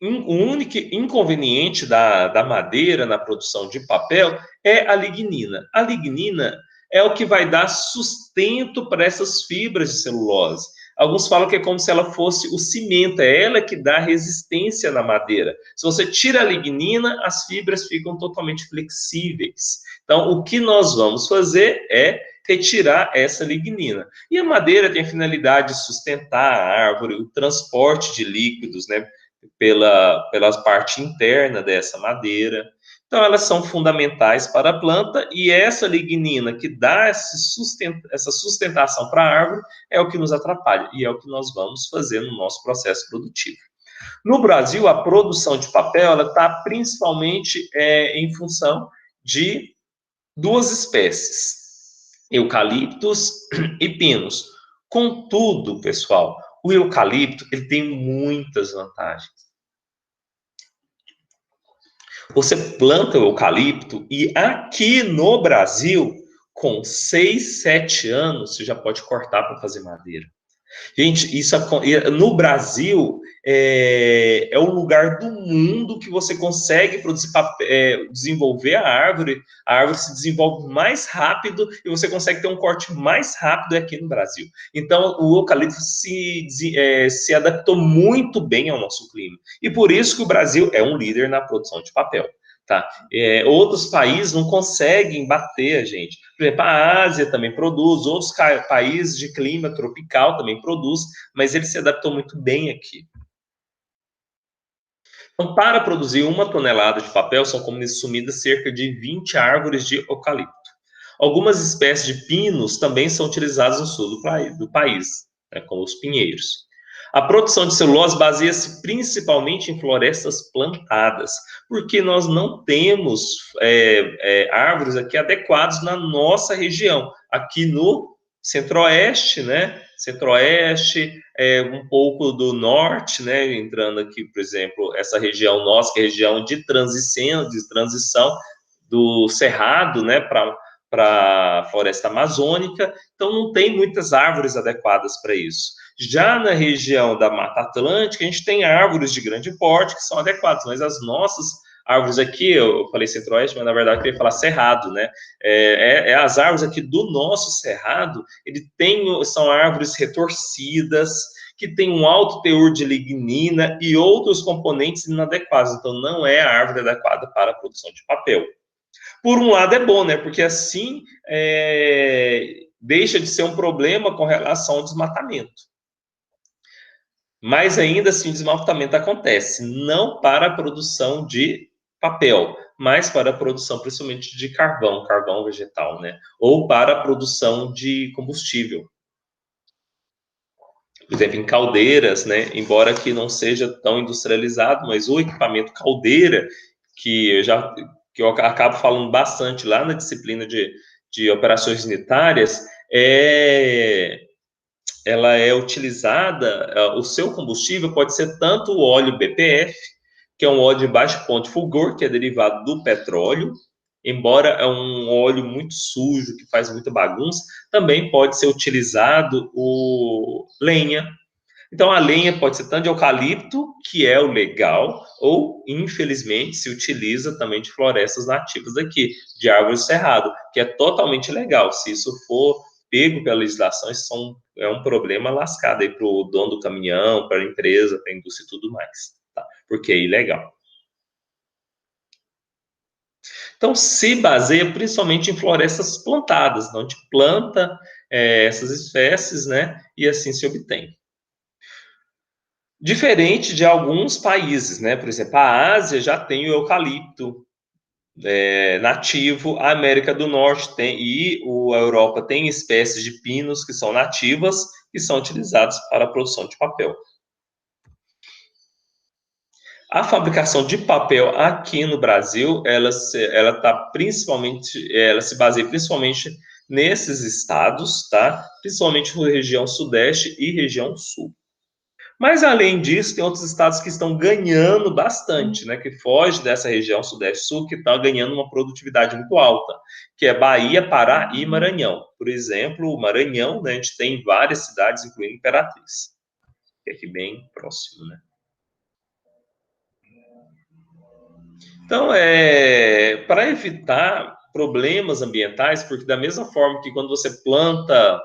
O único inconveniente da madeira na produção de papel é a lignina. A lignina é o que vai dar sustento para essas fibras de celulose. Alguns falam que é como se ela fosse o cimento, é ela que dá resistência na madeira. Se você tira a lignina, as fibras ficam totalmente flexíveis. Então, o que nós vamos fazer é retirar essa lignina. E a madeira tem a finalidade de sustentar a árvore, o transporte de líquidos, né, pela parte interna dessa madeira. Então, elas são fundamentais para a planta e essa lignina que dá essa sustentação para a árvore é o que nos atrapalha e é o que nós vamos fazer no nosso processo produtivo. No Brasil, a produção de papel está principalmente em função de duas espécies, eucaliptos e pinos. Contudo, pessoal, o eucalipto ele tem muitas vantagens. Você planta o eucalipto e aqui no Brasil, com 6, 7 anos, você já pode cortar para fazer madeira. Gente, isso no Brasil é o lugar do mundo que você consegue produzir desenvolver a árvore se desenvolve mais rápido e você consegue ter um corte mais rápido aqui no Brasil. Então, o eucalipto se adaptou muito bem ao nosso clima. E por isso que o Brasil é um líder na produção de papel. Tá? Outros países não conseguem bater a gente. Por exemplo, a Ásia também produz, outros países de clima tropical também produz, mas ele se adaptou muito bem aqui. Então, para produzir 1 tonelada de papel, são consumidas cerca de 20 árvores de eucalipto. Algumas espécies de pinos também são utilizadas no sul do país, né, como os pinheiros. A produção de celulose baseia-se principalmente em florestas plantadas, porque nós não temos árvores aqui adequadas na nossa região, aqui no centro-oeste, né? Centro-oeste, um pouco do norte, né? Entrando aqui, por exemplo, essa região nossa, que é a região de transição do Cerrado, né? Para a floresta amazônica, então não tem muitas árvores adequadas para isso. Já na região da Mata Atlântica, a gente tem árvores de grande porte que são adequadas, mas as nossas árvores aqui, eu falei centro-oeste, mas na verdade eu queria falar cerrado, né? As árvores aqui do nosso cerrado, são árvores retorcidas, que tem um alto teor de lignina e outros componentes inadequados, então não é a árvore adequada para a produção de papel. Por um lado é bom, né? Porque assim deixa de ser um problema com relação ao desmatamento. Mas ainda assim o desmatamento acontece, não para a produção de papel, mas para a produção principalmente de carvão vegetal, né? Ou para a produção de combustível. Por exemplo, em caldeiras, né? Embora que não seja tão industrializado, mas o equipamento caldeira, que eu acabo falando bastante lá na disciplina de operações unitárias, ela é utilizada, o seu combustível pode ser tanto o óleo BPF, que é um óleo de baixo ponto de fulgor, que é derivado do petróleo, embora é um óleo muito sujo, que faz muita bagunça, também pode ser utilizado o lenha. Então, a lenha pode ser tanto de eucalipto, que é o legal, ou, infelizmente, se utiliza também de florestas nativas daqui, de árvore cerrado, que é totalmente legal. Se isso for pego pela legislação, isso é um problema lascado aí para o dono do caminhão, para a empresa, para a indústria e tudo mais, tá? Porque é ilegal. Então, se baseia principalmente em florestas plantadas, onde planta essas espécies, né? E assim se obtém. Diferente de alguns países, né? Por exemplo, a Ásia já tem o eucalipto nativo, a América do Norte tem e a Europa tem espécies de pinos que são nativas e são utilizadas para a produção de papel. A fabricação de papel aqui no Brasil, ela se baseia principalmente nesses estados, tá? Principalmente na região sudeste e região sul. Mas, além disso, tem outros estados que estão ganhando bastante, né? Que foge dessa região sudeste-sul, que está ganhando uma produtividade muito alta, que é Bahia, Pará e Maranhão. Por exemplo, o Maranhão, né, a gente tem várias cidades, incluindo Imperatriz, que é aqui bem próximo, né? Então, para evitar problemas ambientais, porque da mesma forma que quando você planta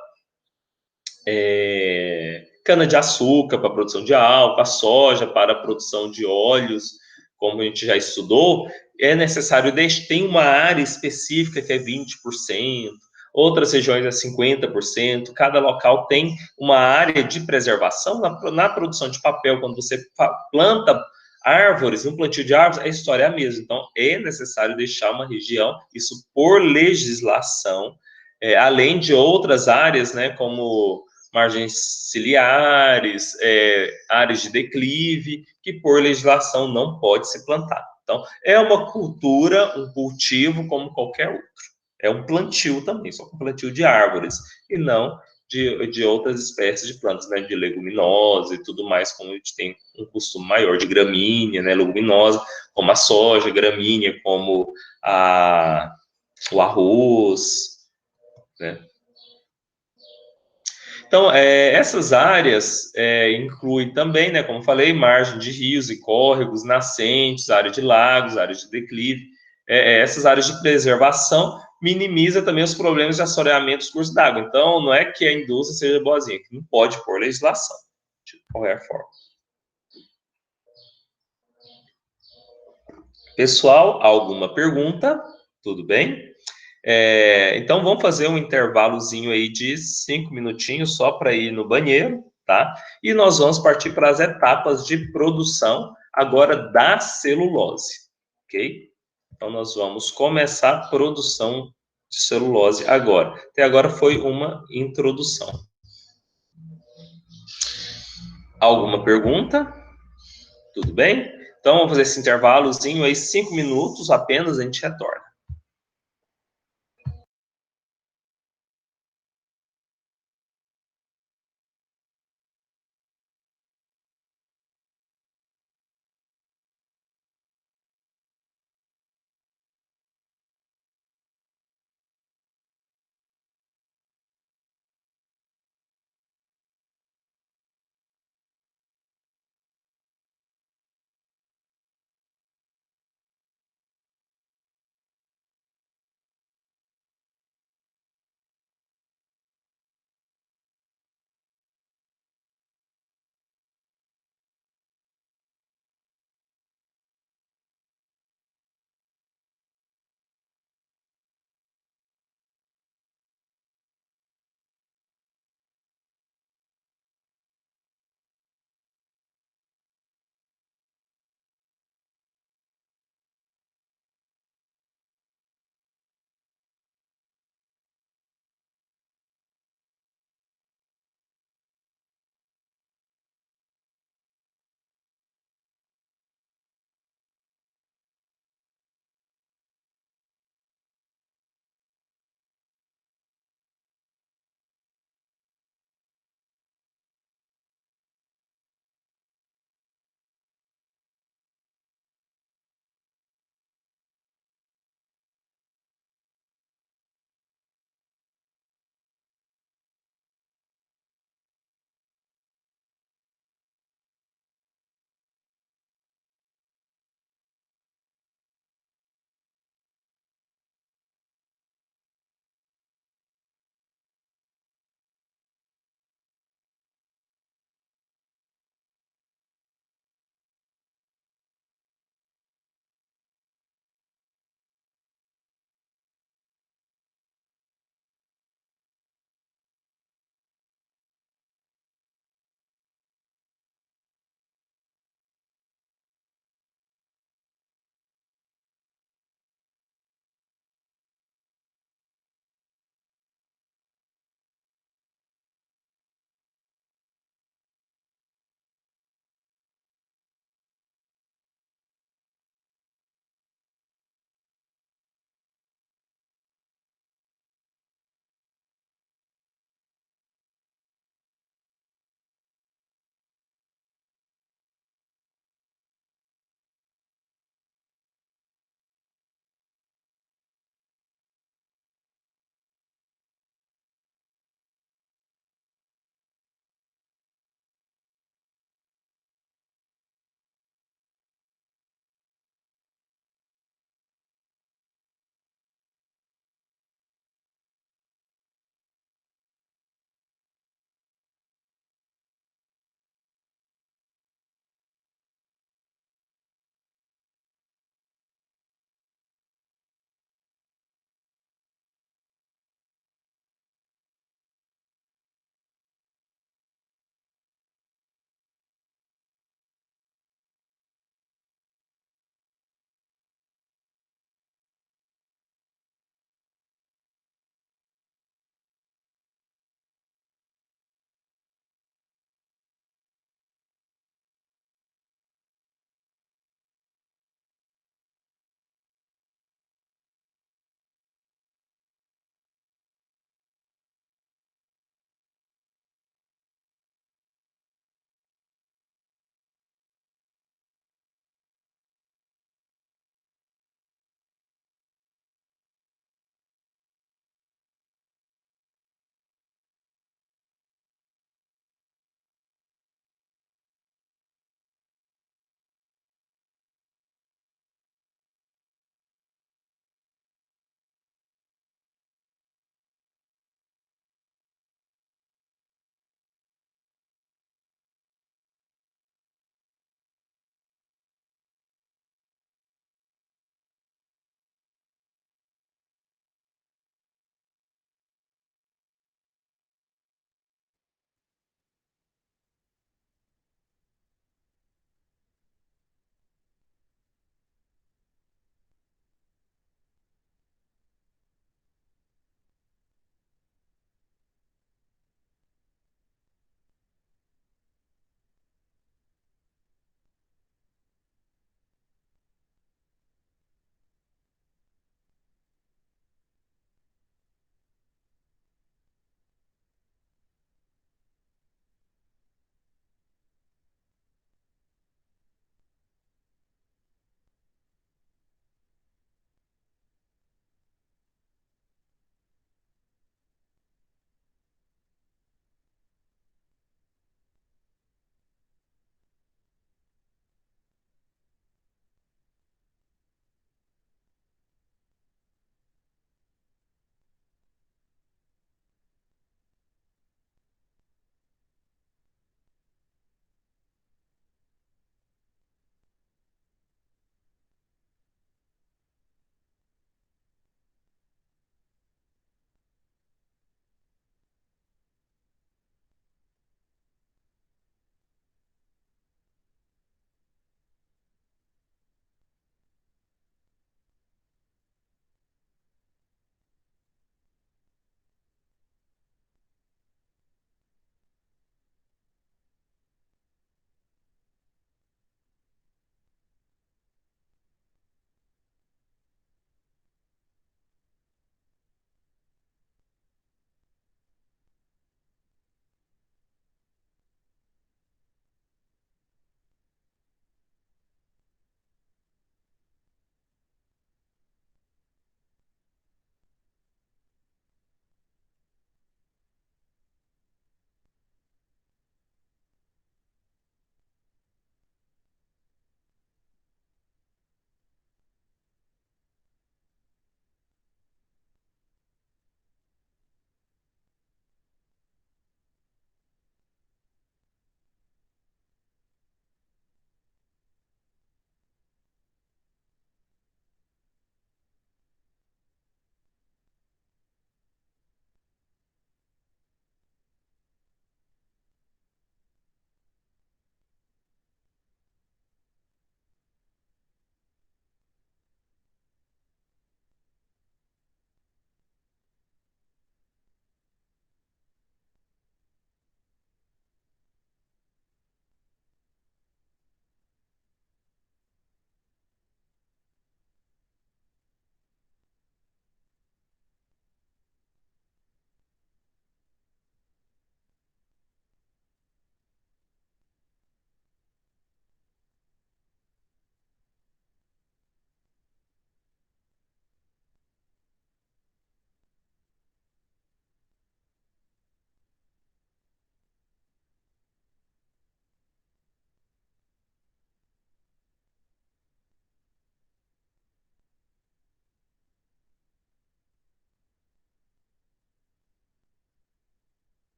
cana-de-açúcar para a produção de álcool, a soja para a produção de óleos, como a gente já estudou, é necessário ter uma área específica que é 20%, outras regiões é 50%, cada local tem uma área de preservação. Na produção de papel, quando você planta árvores, um plantio de árvores, a história é a mesma. Então, é necessário deixar uma região, isso por legislação, além de outras áreas, né, como margens ciliares, áreas de declive, que por legislação não pode se plantar. Então, é uma cultura, um cultivo como qualquer outro. É um plantio também, só que um plantio de árvores, e não de outras espécies de plantas, né, de leguminosa e tudo mais, como a gente tem um costume maior de gramínea, né, leguminosa, como a soja, gramínea, como o arroz, né. Então, essas áreas incluem também, né, como falei, margem de rios e córregos, nascentes, área de lagos, áreas de declive. Essas áreas de preservação minimiza também os problemas de assoreamento dos cursos d'água. Então, não é que a indústria seja boazinha, que não pode pôr legislação, de qualquer forma. Pessoal, alguma pergunta? Tudo bem? Então, vamos fazer um intervalozinho aí de 5 minutinhos só para ir no banheiro, tá? E nós vamos partir para as etapas de produção agora da celulose, ok? Então, nós vamos começar a produção de celulose agora. Até agora foi uma introdução. Alguma pergunta? Tudo bem? Então, vamos fazer esse intervalozinho aí, 5 minutos apenas, a gente retorna.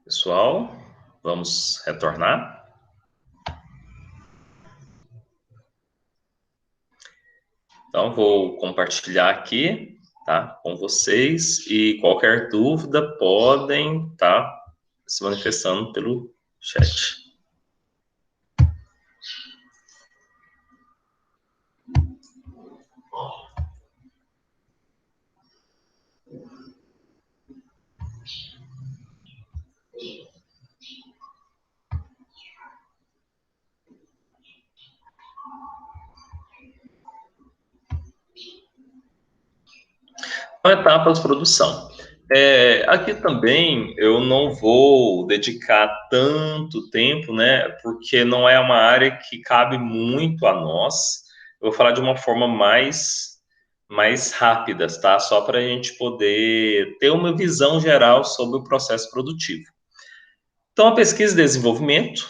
Pessoal, vamos retornar. Então, vou compartilhar aqui, tá, com vocês, e qualquer dúvida podem estar se manifestando pelo chat. Então, etapas de produção. Aqui também eu não vou dedicar tanto tempo, né, porque não é uma área que cabe muito a nós. Eu vou falar de uma forma mais rápida, tá? Só para a gente poder ter uma visão geral sobre o processo produtivo. Então, a pesquisa e desenvolvimento,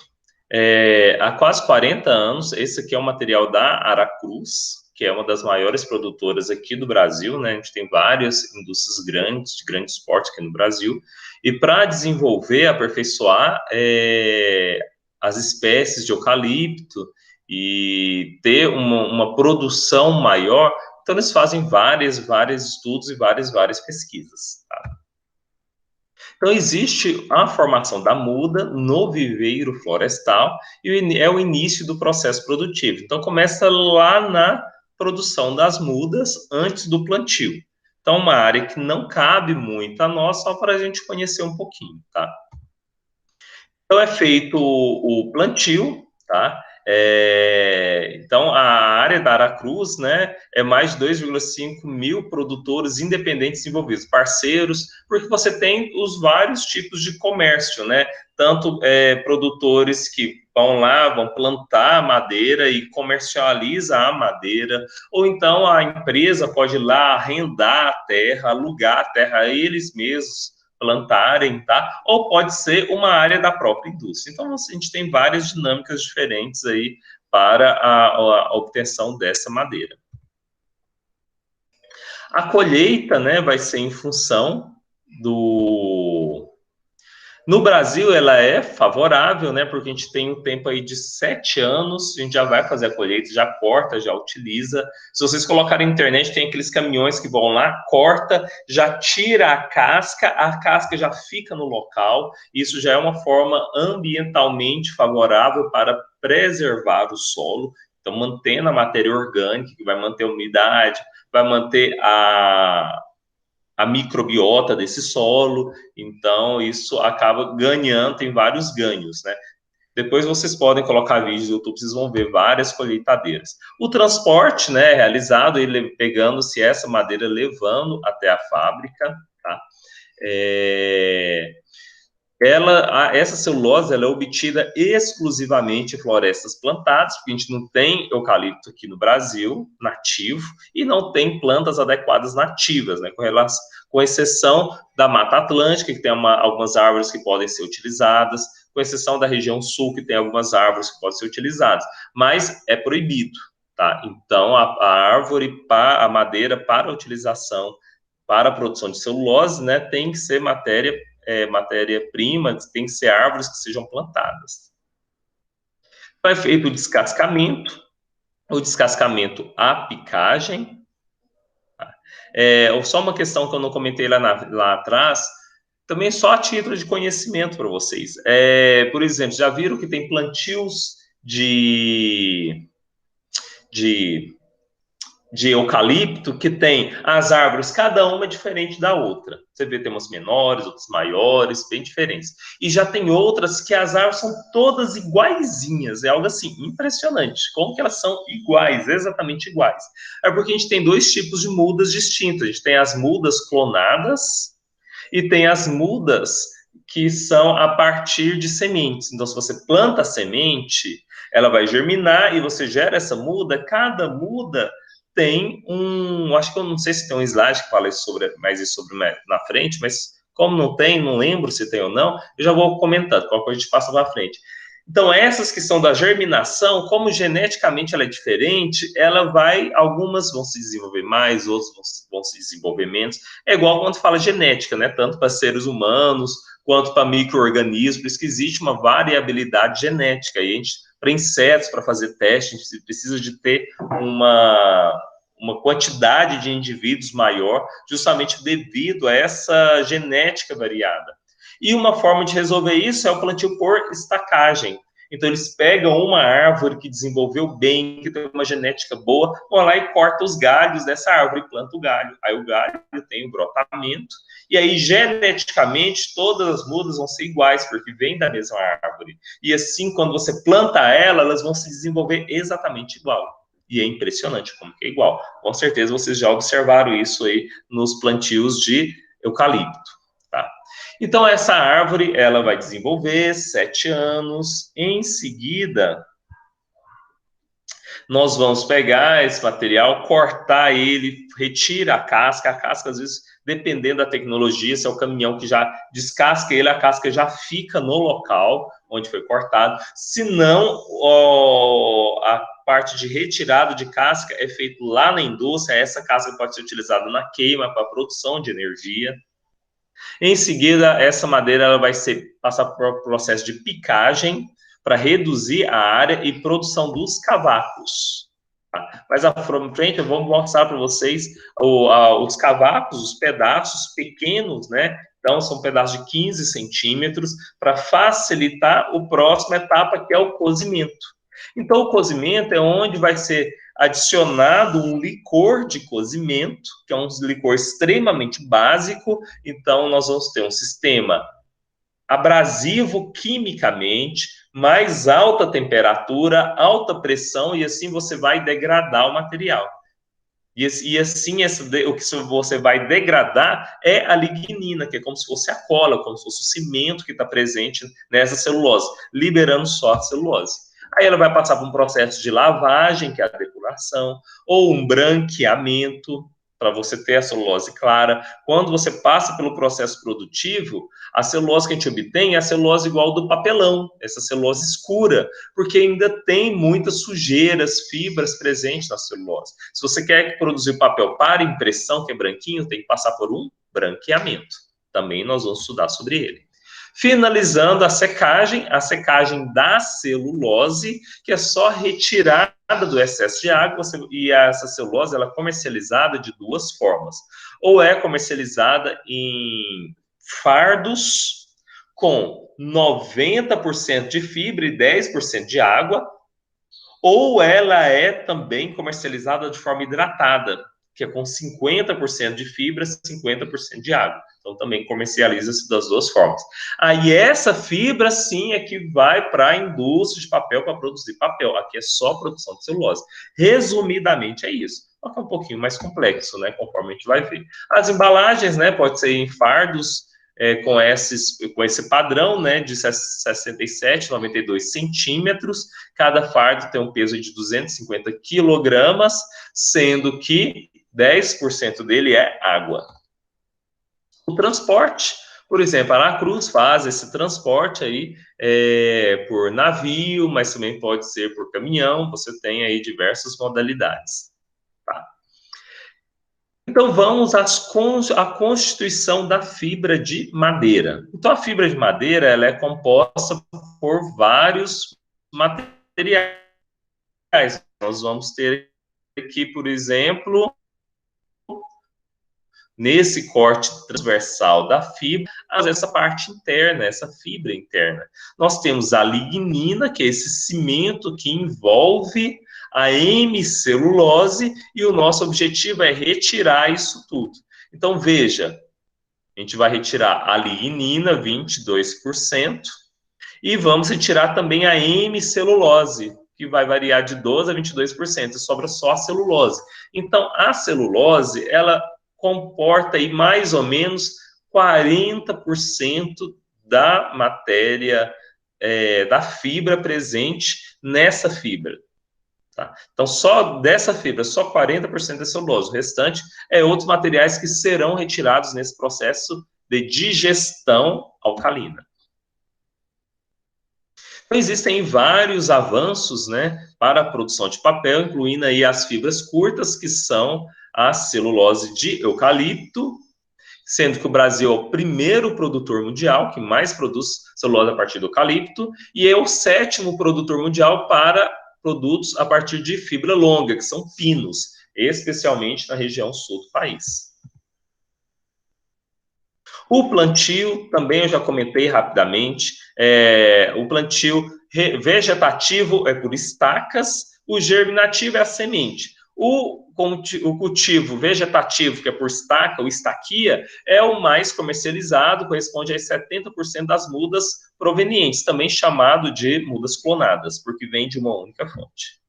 há quase 40 anos, esse aqui é o material da Aracruz, que é uma das maiores produtoras aqui do Brasil, né? A gente tem várias indústrias grandes, de grande porte aqui no Brasil, e para desenvolver, aperfeiçoar as espécies de eucalipto e ter uma produção maior, então eles fazem vários estudos e várias pesquisas, tá? Então, existe a formação da muda no viveiro florestal e é o início do processo produtivo. Então, começa lá na produção das mudas antes do plantio. Então, uma área que não cabe muito a nós, só para a gente conhecer um pouquinho, tá? Então, é feito o plantio, tá? Então, a área da Aracruz, né, é mais de 2,5 mil produtores independentes envolvidos, parceiros, porque você tem os vários tipos de comércio, né? Tanto produtores que vão lá, vão plantar madeira e comercializa a madeira, ou então a empresa pode ir lá arrendar a terra, alugar a terra a eles mesmos, plantarem, tá? Ou pode ser uma área da própria indústria. Então, a gente tem várias dinâmicas diferentes aí para a obtenção dessa madeira. A colheita, né, vai ser em função do... No Brasil, ela é favorável, né? Porque a gente tem um tempo aí de 7 anos, a gente já vai fazer a colheita, já corta, já utiliza. Se vocês colocarem na internet, tem aqueles caminhões que vão lá, corta, já tira a casca já fica no local. Isso já é uma forma ambientalmente favorável para preservar o solo. Então, mantendo a matéria orgânica, que vai manter a umidade, vai manter a microbiota desse solo, então isso acaba ganhando, tem vários ganhos, né? Depois vocês podem colocar vídeos no YouTube, vocês vão ver várias colheitadeiras. O transporte, né, realizado, ele pegando-se essa madeira, levando até a fábrica, tá? Essa celulose ela é obtida exclusivamente em florestas plantadas, porque a gente não tem eucalipto aqui no Brasil, nativo, e não tem plantas adequadas nativas, né, com exceção da Mata Atlântica, que tem algumas árvores que podem ser utilizadas, com exceção da região sul, que tem algumas árvores que podem ser utilizadas, mas é proibido, tá? Então, a madeira para utilização, para a produção de celulose, né, tem que ser matéria-prima, tem que ser árvores que sejam plantadas. Então, é feito o descascamento, a picagem. Só uma questão que eu não comentei lá atrás, também só a título de conhecimento para vocês. Por exemplo, já viram que tem plantios de eucalipto, que tem as árvores, cada uma é diferente da outra. Você vê, tem umas menores, outras maiores, bem diferentes. E já tem outras que as árvores são todas iguaizinhas. É algo assim, impressionante. Como que elas são iguais, exatamente iguais? É porque a gente tem dois tipos de mudas distintas. A gente tem as mudas clonadas e tem as mudas que são a partir de sementes. Então, se você planta a semente, ela vai germinar e você gera essa muda, cada muda tem acho que eu não sei se tem um slide que fala mais isso sobre na frente, mas como não tem, não lembro se tem ou não, eu já vou comentando, qualquer coisa a gente passa para frente. Então, essas que são da germinação, como geneticamente ela é diferente, algumas vão se desenvolver mais, outras vão se desenvolver menos. É igual quando fala genética, né? Tanto para seres humanos, quanto para micro-organismos, por isso que existe uma variabilidade genética. E a gente, para insetos, para fazer teste, a gente precisa de ter uma quantidade de indivíduos maior, justamente devido a essa genética variada. E uma forma de resolver isso é o plantio por estacagem. Então, eles pegam uma árvore que desenvolveu bem, que tem uma genética boa, vão lá e cortam os galhos dessa árvore e plantam o galho. Aí o galho tem o brotamento, e aí, geneticamente, todas as mudas vão ser iguais, porque vêm da mesma árvore. E assim, quando você planta ela, elas vão se desenvolver exatamente igual. E é impressionante como que é igual. Com certeza vocês já observaram isso aí nos plantios de eucalipto, tá? Então, essa árvore, ela vai desenvolver 7 anos. Em seguida, nós vamos pegar esse material, cortar ele, retira a casca. A casca, às vezes, dependendo da tecnologia, se é o caminhão que já descasca ele, a casca já fica no local onde foi cortado. Se não, a parte de retirada de casca é feita lá na indústria. Essa casca pode ser utilizada na queima para a produção de energia. Em seguida, essa madeira ela vai passar por um processo de picagem para reduzir a área e produção dos cavacos. Tá? Mais à frente, eu vou mostrar para vocês os cavacos, os pedaços pequenos, né? Então, são pedaços de 15 centímetros para facilitar a próxima etapa, que é o cozimento. Então, o cozimento é onde vai ser adicionado um licor de cozimento, que é um licor extremamente básico. Então, nós vamos ter um sistema abrasivo quimicamente, mais alta temperatura, alta pressão, e assim você vai degradar o material. E assim, o que você vai degradar é a lignina, que é como se fosse a cola, como se fosse o cimento que está presente nessa celulose, liberando só a celulose. Aí ela vai passar por um processo de lavagem, que é a depuração, ou um branqueamento, para você ter a celulose clara. Quando você passa pelo processo produtivo, a celulose que a gente obtém é a celulose igual do papelão, essa celulose escura, porque ainda tem muitas sujeiras, fibras presentes na celulose. Se você quer produzir papel para impressão, que é branquinho, tem que passar por um branqueamento. Também nós vamos estudar sobre ele. Finalizando a secagem da celulose, que é só retirada do excesso de água, e essa celulose ela é comercializada de duas formas. Ou é comercializada em fardos com 90% de fibra e 10% de água, ou ela é também comercializada de forma hidratada, que é com 50% de fibra, 50% de água. Então, também comercializa-se das duas formas. Aí, essa fibra, sim, é que vai para a indústria de papel para produzir papel. Aqui é só produção de celulose. Resumidamente, é isso. Só que é um pouquinho mais complexo, né? Conforme a gente vai ver. As embalagens, né? Pode ser em fardos, com esse padrão, né, de 67, 92 centímetros. Cada fardo tem um peso de 250 quilogramas, sendo que 10% dele é água. O transporte, por exemplo, a Aracruz faz esse transporte aí por navio, mas também pode ser por caminhão. Você tem aí diversas modalidades. Tá? Então, vamos à constituição da fibra de madeira. Então, a fibra de madeira ela é composta por vários materiais. Nós vamos ter aqui, por exemplo, nesse corte transversal da fibra, essa parte interna, essa fibra interna. Nós temos a lignina, que é esse cimento que envolve a hemicelulose, e o nosso objetivo é retirar isso tudo. Então, veja, a gente vai retirar a lignina, 22%, e vamos retirar também a hemicelulose, que vai variar de 12% a 22%, e sobra só a celulose. Então, a celulose, ela comporta aí mais ou menos 40% da matéria, da fibra presente nessa fibra. Tá? Então, só dessa fibra, só 40% é celulose. O restante é outros materiais que serão retirados nesse processo de digestão alcalina. Existem vários avanços, né, para a produção de papel, incluindo aí as fibras curtas, que são a celulose de eucalipto, sendo que o Brasil é o primeiro produtor mundial que mais produz celulose a partir do eucalipto, e é o sétimo produtor mundial para produtos a partir de fibra longa, que são pinos, especialmente na região sul do país. O plantio, também eu já comentei rapidamente, o plantio vegetativo é por estacas, o germinativo é a semente. O cultivo vegetativo, que é por estaca, o estaquia, é o mais comercializado, corresponde a 70% das mudas provenientes, também chamado de mudas clonadas, porque vem de uma única fonte.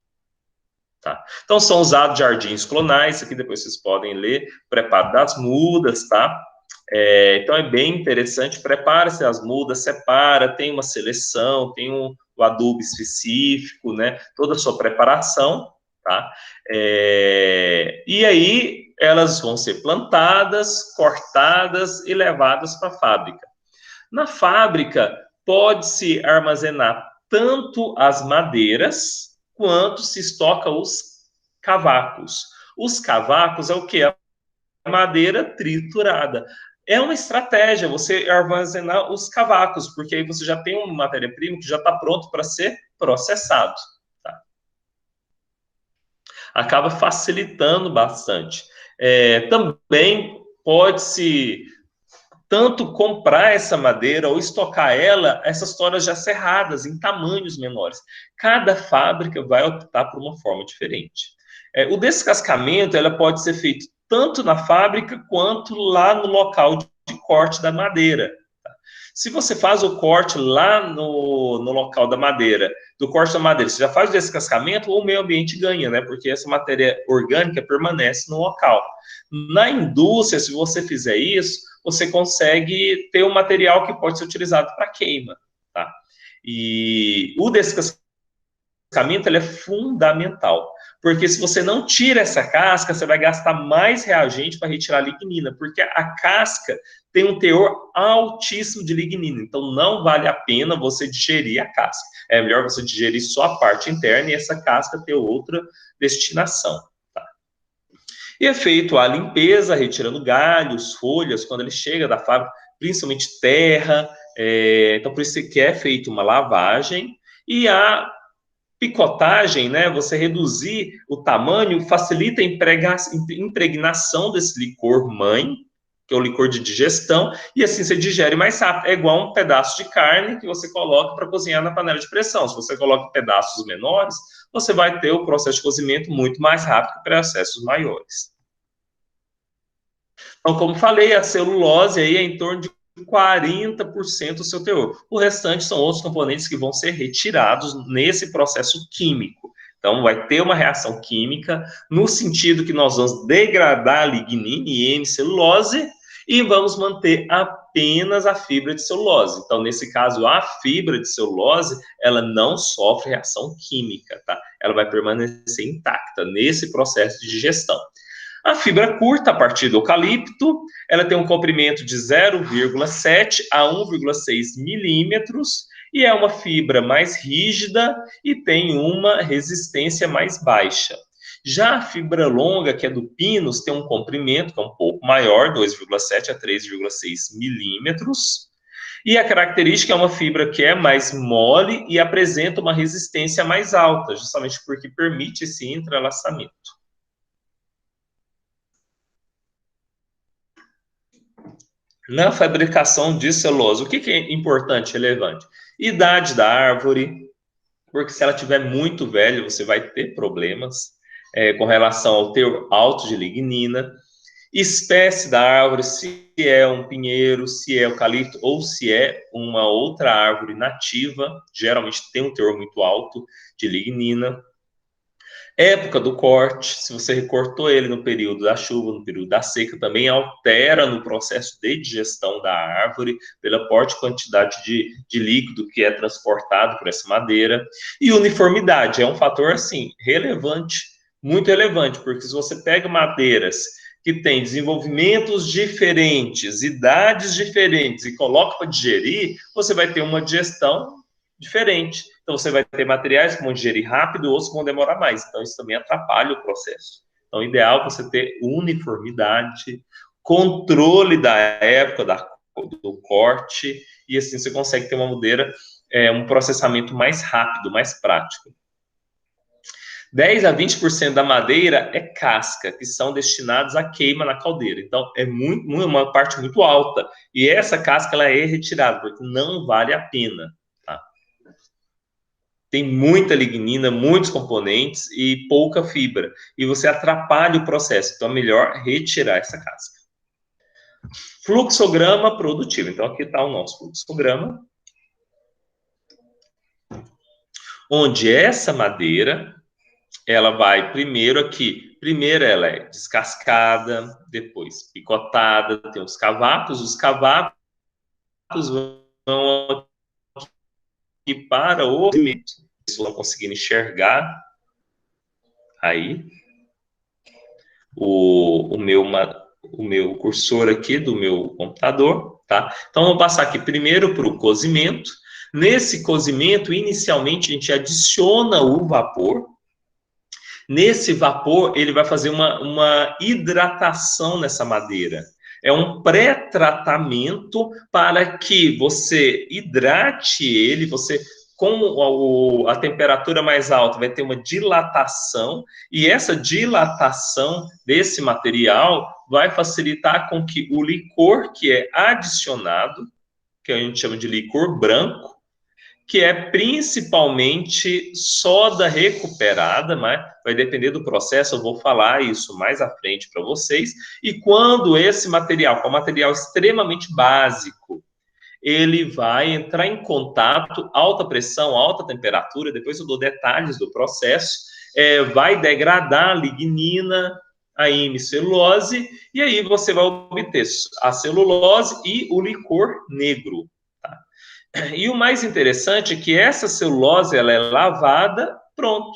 Tá? Então, são usados jardins clonais, aqui depois vocês podem ler, preparo das mudas, tá? Então, é bem interessante, prepara-se as mudas, separa, tem uma seleção, tem o adubo específico, né? Toda a sua preparação, tá? E aí, elas vão ser plantadas, cortadas e levadas para a fábrica. Na fábrica, pode-se armazenar tanto as madeiras, quanto se estoca os cavacos. Os cavacos é o que? A madeira triturada. É uma estratégia você armazenar os cavacos, porque aí você já tem uma matéria-prima que já está pronto para ser processado. Tá? Acaba facilitando bastante. Também pode-se tanto comprar essa madeira ou estocar ela, essas toras já serradas, em tamanhos menores. Cada fábrica vai optar por uma forma diferente. O descascamento ela pode ser feito tanto na fábrica quanto lá no local de corte da madeira. Se você faz o corte lá no local da madeira, do corte da madeira, você já faz o descascamento, o meio ambiente ganha, né? Porque essa matéria orgânica permanece no local. Na indústria, se você fizer isso, você consegue ter um material que pode ser utilizado para queima, tá? E o descascamento ele é fundamental, porque se você não tira essa casca, você vai gastar mais reagente para retirar a lignina, porque a casca tem um teor altíssimo de lignina, então não vale a pena você digerir a casca. É melhor você digerir só a parte interna e essa casca ter outra destinação. Tá? E é feito a limpeza, retirando galhos, folhas, quando ele chega da fábrica, principalmente terra, então por isso que é feita uma lavagem, e a picotagem, né, você reduzir o tamanho, facilita a impregnação desse licor mãe, que é o licor de digestão, e assim você digere mais rápido. É igual um pedaço de carne que você coloca para cozinhar na panela de pressão. Se você coloca pedaços menores, você vai ter o processo de cozimento muito mais rápido que processos maiores. Então, como falei, a celulose aí é em torno de 40% do seu teor. O restante são outros componentes que vão ser retirados nesse processo químico. Então, vai ter uma reação química no sentido que nós vamos degradar a lignina e hemicelulose e vamos manter apenas a fibra de celulose. Então, nesse caso, a fibra de celulose, ela não sofre reação química, tá? Ela vai permanecer intacta nesse processo de digestão. A fibra curta, a partir do eucalipto, ela tem um comprimento de 0,7 a 1,6 milímetros e é uma fibra mais rígida e tem uma resistência mais baixa. Já a fibra longa, que é do pinus, tem um comprimento que é um pouco maior, 2,7 a 3,6 milímetros. E a característica é uma fibra que é mais mole e apresenta uma resistência mais alta, justamente porque permite esse entrelaçamento. Na fabricação de celulose, o que é importante, relevante? Idade da árvore, porque se ela tiver muito velha, você vai ter problemas com relação ao teor alto de lignina. Espécie da árvore, se é um pinheiro, se é eucalipto ou se é uma outra árvore nativa, geralmente tem um teor muito alto de lignina. Época do corte, se você recortou ele no período da chuva, no período da seca, também altera no processo de digestão da árvore, pela forte quantidade de líquido que é transportado por essa madeira. E uniformidade é um fator, assim, relevante, muito relevante, porque se você pega madeiras que têm desenvolvimentos diferentes, idades diferentes, e coloca para digerir, você vai ter uma digestão diferente. Então, você vai ter materiais que vão digerir rápido, outros que vão demorar mais. Então, isso também atrapalha o processo. Então, o ideal é você ter uniformidade, controle da época do corte, e assim você consegue ter uma madeira, um processamento mais rápido, mais prático. 10 a 20% da madeira é casca, que são destinados à queima na caldeira. Então, é uma parte muito alta. E essa casca ela é retirada, porque não vale a pena. Tá? Tem muita lignina, muitos componentes e pouca fibra. E você atrapalha o processo. Então, é melhor retirar essa casca. Fluxograma produtivo. Então, aqui está o nosso fluxograma. Onde essa madeira, ela vai primeiro aqui. Primeiro ela é descascada, depois picotada, tem os cavacos vão aqui para o cimento. Vocês vão conseguir enxergar aí o meu cursor aqui do meu computador, tá? Então, vou passar aqui primeiro para o cozimento. Nesse cozimento, inicialmente, a gente adiciona o vapor. Nesse vapor, ele vai fazer uma hidratação nessa madeira. É um pré-tratamento para que você hidrate ele, você com a temperatura mais alta vai ter uma dilatação, e essa dilatação desse material vai facilitar com que o licor que é adicionado, que a gente chama de licor branco, que é principalmente soda recuperada, mas vai depender do processo, eu vou falar isso mais à frente para vocês. E quando esse material, que é um material extremamente básico, ele vai entrar em contato, alta pressão, alta temperatura, depois eu dou detalhes do processo, vai degradar a lignina, a hemicelulose, e aí você vai obter a celulose e o licor negro. E o mais interessante é que essa celulose ela é lavada, pronto, a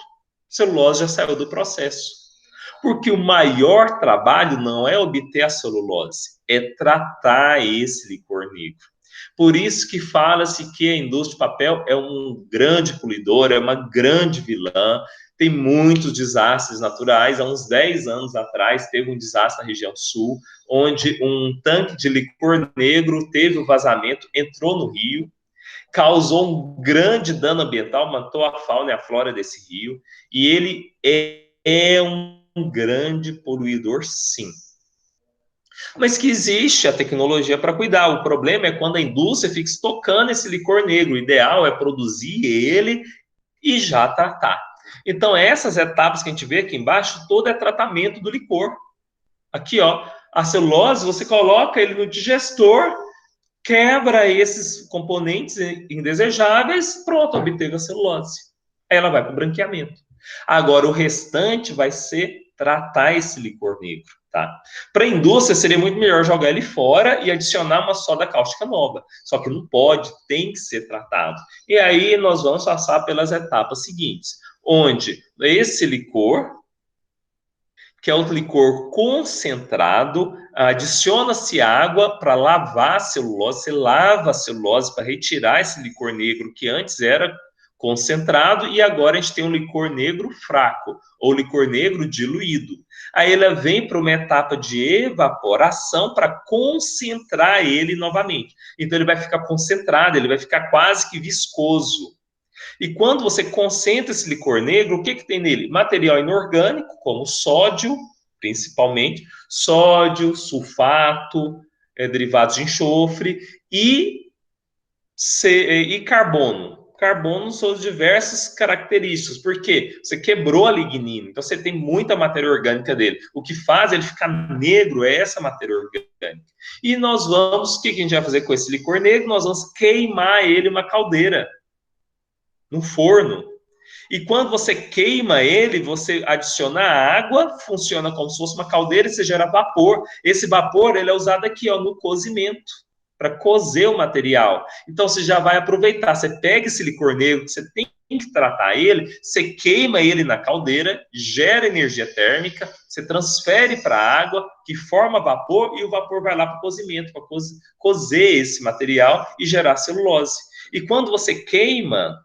celulose já saiu do processo. Porque o maior trabalho não é obter a celulose, é tratar esse licor negro. Por isso que fala-se que a indústria de papel é um grande poluidor, é uma grande vilã, tem muitos desastres naturais. Há uns 10 anos atrás, teve um desastre na região sul, onde um tanque de licor negro teve um vazamento, entrou no rio, causou um grande dano ambiental, matou a fauna e a flora desse rio, e ele é um grande poluidor, sim. Mas que existe a tecnologia para cuidar. O problema é quando a indústria fica estocando esse licor negro. O ideal é produzir ele e já tratar. Então, essas etapas que a gente vê aqui embaixo, todo é tratamento do licor. Aqui, ó, a celulose, você coloca ele no digestor, quebra esses componentes indesejáveis, pronto, obteve a celulose. Aí ela vai para o branqueamento. Agora, o restante vai ser tratar esse licor negro, tá? Para a indústria, seria muito melhor jogar ele fora e adicionar uma soda cáustica nova. Só que não pode, tem que ser tratado. E aí, nós vamos passar pelas etapas seguintes, onde esse licor, que é o licor concentrado, adiciona-se água para lavar a celulose, você lava a celulose para retirar esse licor negro que antes era concentrado, e agora a gente tem um licor negro fraco, ou licor negro diluído. Aí ela vem para uma etapa de evaporação para concentrar ele novamente. Então ele vai ficar concentrado, ele vai ficar quase que viscoso. E quando você concentra esse licor negro, o que tem nele? Material inorgânico, como sódio, principalmente, sódio, sulfato, derivados de enxofre e carbono. Carbono são diversas características, porque você quebrou a lignina, então você tem muita matéria orgânica dele. O que faz ele ficar negro é essa matéria orgânica. E nós vamos, o que a gente vai fazer com esse licor negro? Nós vamos queimar ele em uma caldeira, no forno. E quando você queima ele, você adiciona água, funciona como se fosse uma caldeira e você gera vapor. Esse vapor ele é usado aqui, ó, no cozimento, para cozer o material. Então você já vai aproveitar, você pega esse licor negro, você tem que tratar ele, você queima ele na caldeira, gera energia térmica, você transfere para a água, que forma vapor, e o vapor vai lá para o cozimento, para cozer esse material e gerar celulose. E quando você queima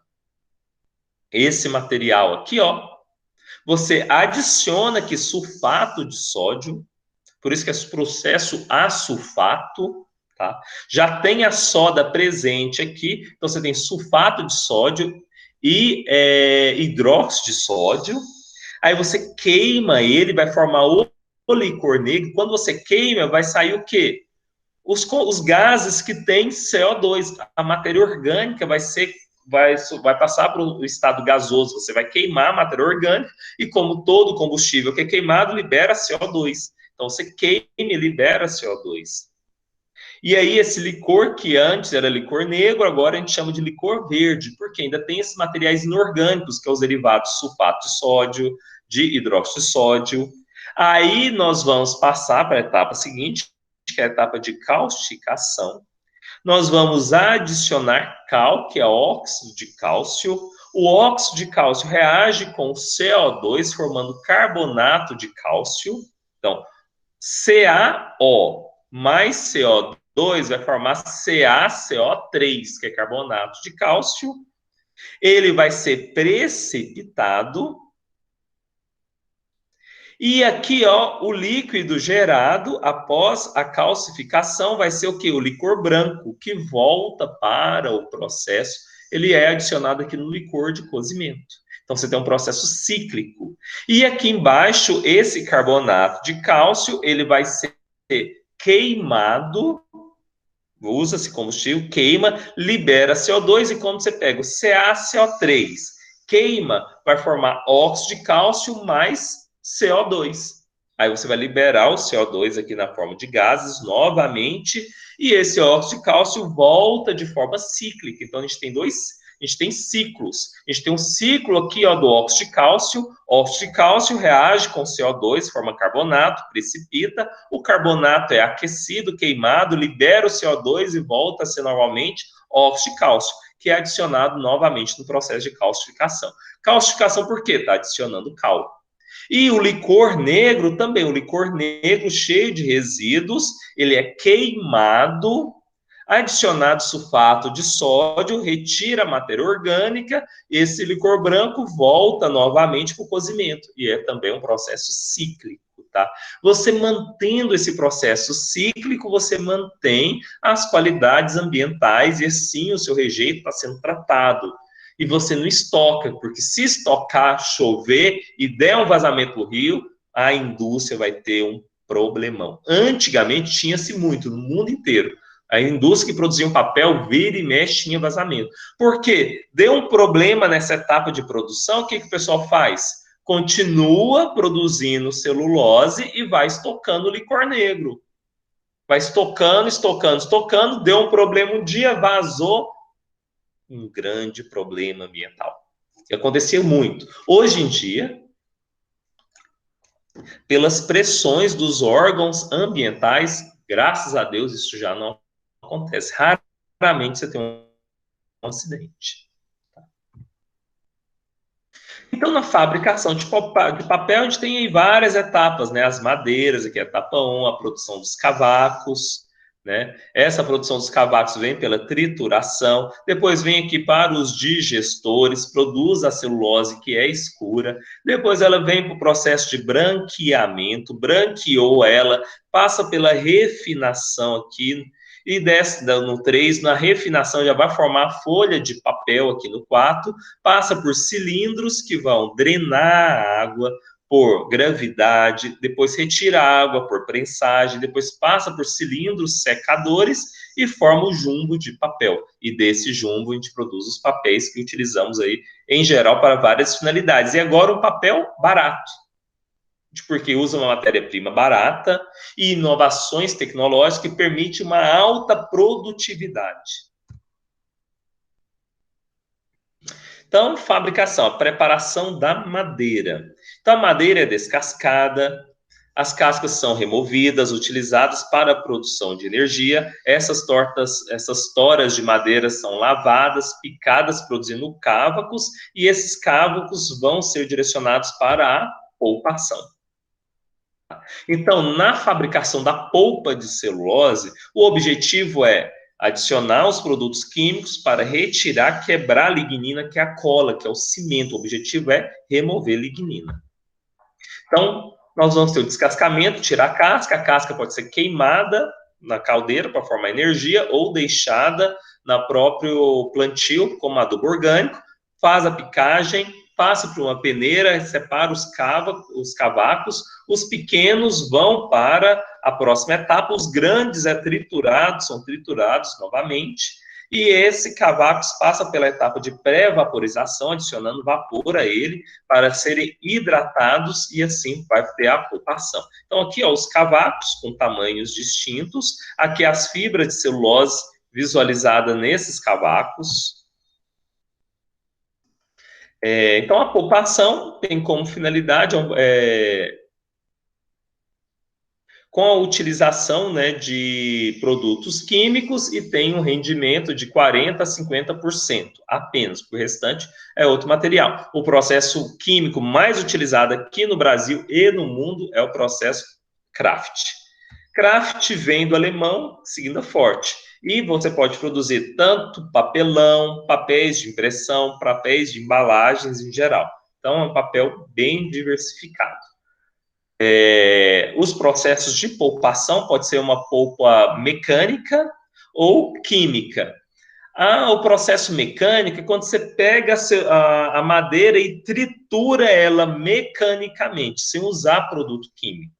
esse material aqui, ó, você adiciona aqui sulfato de sódio, por isso que é processo asulfato, tá? Já tem a soda presente aqui, então você tem sulfato de sódio e hidróxido de sódio. Aí você queima ele, vai formar o licor negro. Quando você queima, vai sair o quê? Os gases que tem CO2. A matéria orgânica vai passar para o estado gasoso. Você vai queimar a matéria orgânica e, como todo combustível que é queimado, libera CO2. Então, você queima e libera CO2. E aí, esse licor, que antes era licor negro, agora a gente chama de licor verde, porque ainda tem esses materiais inorgânicos, que são os derivados sulfato de sódio, de hidróxido de sódio. Aí, nós vamos passar para a etapa seguinte, que é a etapa de causticação. Nós vamos adicionar cal, que é óxido de cálcio. O óxido de cálcio reage com o CO2, formando carbonato de cálcio. Então, CaO mais CO2 vai formar CaCO3, que é carbonato de cálcio. Ele vai ser precipitado. E aqui, ó, o líquido gerado após a calcificação vai ser o quê? O licor branco, que volta para o processo. Ele é adicionado aqui no licor de cozimento. Então, você tem um processo cíclico. E aqui embaixo, esse carbonato de cálcio, ele vai ser queimado, usa-se combustível, queima, libera CO2, e quando você pega o CaCO3, queima, vai formar óxido de cálcio mais CO2. Aí você vai liberar o CO2 aqui na forma de gases novamente, e esse óxido de cálcio volta de forma cíclica. Então, a gente tem ciclos. A gente tem um ciclo aqui, ó, do óxido de cálcio. O óxido de cálcio reage com CO2, forma carbonato, precipita. O carbonato é aquecido, queimado, libera o CO2 e volta a ser normalmente óxido de cálcio, que é adicionado novamente no processo de calcificação. Calcificação por quê? Está adicionando cal. E o licor negro também, o licor negro cheio de resíduos, ele é queimado, adicionado sulfato de sódio, retira a matéria orgânica, esse licor branco volta novamente para o cozimento, e é também um processo cíclico, tá? Você mantendo esse processo cíclico, você mantém as qualidades ambientais, e assim o seu rejeito está sendo tratado. E você não estoca, porque se estocar, chover e der um vazamento para o rio, a indústria vai ter um problemão. Antigamente tinha-se muito, no mundo inteiro. A indústria que produzia um papel, vira e mexe, tinha vazamento. Por quê? Deu um problema nessa etapa de produção, o que o pessoal faz? Continua produzindo celulose e vai estocando licor negro. Vai estocando, deu um problema um dia, vazou, um grande problema ambiental. Que acontecia muito. Hoje em dia, pelas pressões dos órgãos ambientais, graças a Deus isso já não acontece. Raramente você tem um acidente. Então, na fabricação de papel, a gente tem aí várias etapas, né? As madeiras, aqui é a etapa 1, a produção dos cavacos, né? Essa produção dos cavacos vem pela trituração, depois vem aqui para os digestores, produz a celulose, que é escura, depois ela vem para o processo de branqueamento, branqueou ela, passa pela refinação aqui, e desce no 3, na refinação já vai formar a folha de papel aqui no 4, passa por cilindros que vão drenar a água por gravidade, depois retira a água por prensagem, depois passa por cilindros secadores e forma o jumbo de papel. E desse jumbo a gente produz os papéis que utilizamos aí, em geral, para várias finalidades. E agora um papel barato, porque usa uma matéria-prima barata e inovações tecnológicas que permitem uma alta produtividade. Então, fabricação, a preparação da madeira. Então, a madeira é descascada, as cascas são removidas, utilizadas para a produção de energia. Essas toras de madeira são lavadas, picadas, produzindo cávacos, e esses cávacos vão ser direcionados para a polpação. Então, na fabricação da polpa de celulose, o objetivo é Adicionar os produtos químicos para retirar, quebrar a lignina, que é a cola, que é o cimento. O objetivo é remover a lignina. Então, nós vamos ter o descascamento, tirar a casca pode ser queimada na caldeira para formar energia ou deixada na próprio plantio como adubo orgânico, faz a picagem, passa por uma peneira, separa os cavacos, os pequenos vão para a próxima etapa, os grandes são triturados novamente, e esse cavaco passa pela etapa de pré-vaporização, adicionando vapor a ele, para serem hidratados, e assim vai ter a polpação. Então, aqui, ó, os cavacos com tamanhos distintos, aqui as fibras de celulose visualizadas nesses cavacos. Então, a polpação tem como finalidade com a utilização, né, de produtos químicos e tem um rendimento de 40% a 50% apenas, o restante é outro material. O processo químico mais utilizado aqui no Brasil e no mundo é o processo Kraft. Kraft vem do alemão, seguindo forte. E você pode produzir tanto papelão, papéis de impressão, papéis de embalagens em geral. Então, é um papel bem diversificado. Os processos de polpação pode ser uma polpa mecânica ou química. O processo mecânico é quando você pega a madeira e tritura ela mecanicamente, sem usar produto químico.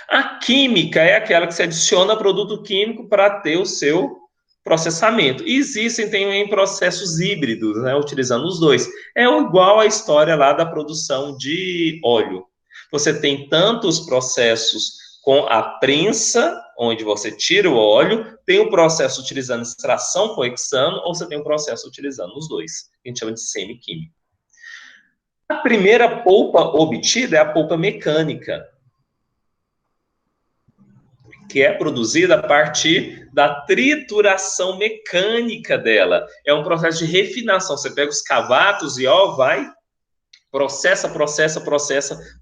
A química é aquela que você adiciona produto químico para ter o seu processamento. E existem também processos híbridos, né, utilizando os dois. É igual a história lá da produção de óleo. Você tem tanto os processos com a prensa, onde você tira o óleo, tem o processo utilizando extração com hexano, ou você tem o processo utilizando os dois, que a gente chama de semi-químico. A primeira polpa obtida é a polpa mecânica, que é produzida a partir da trituração mecânica dela. É um processo de refinação. Você pega os cavacos e vai, processa,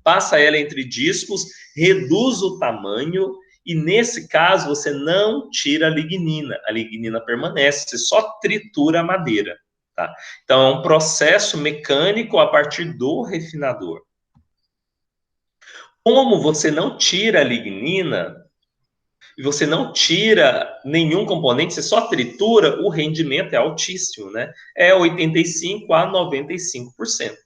passa ela entre discos, reduz o tamanho e, nesse caso, você não tira a lignina permanece, você só tritura a madeira. Tá? Então, é um processo mecânico a partir do refinador. Como você não tira a lignina, e você não tira nenhum componente, você só tritura, o rendimento é altíssimo, né? É 85% a 95%.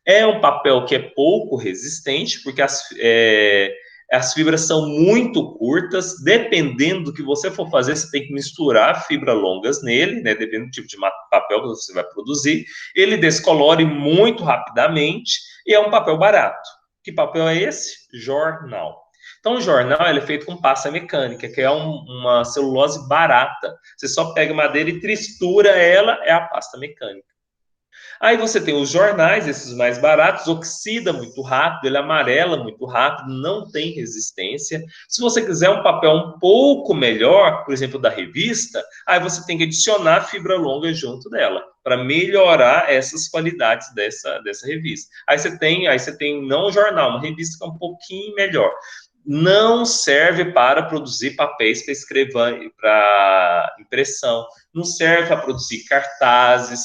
É um papel que é pouco resistente, porque as fibras são muito curtas, dependendo do que você for fazer, você tem que misturar fibras longas nele, né? Dependendo do tipo de papel que você vai produzir. Ele descolore muito rapidamente e é um papel barato. Que papel é esse? Jornal. Então, o jornal é feito com pasta mecânica, que é uma celulose barata. Você só pega madeira e tristura ela, é a pasta mecânica. Aí você tem os jornais, esses mais baratos, oxida muito rápido, ele amarela muito rápido, não tem resistência. Se você quiser um papel um pouco melhor, por exemplo, da revista, aí você tem que adicionar fibra longa junto dela, para melhorar essas qualidades dessa revista. Aí você tem não um jornal, uma revista que é um pouquinho melhor. Não serve para produzir papéis para escrever, para impressão, não serve para produzir cartazes,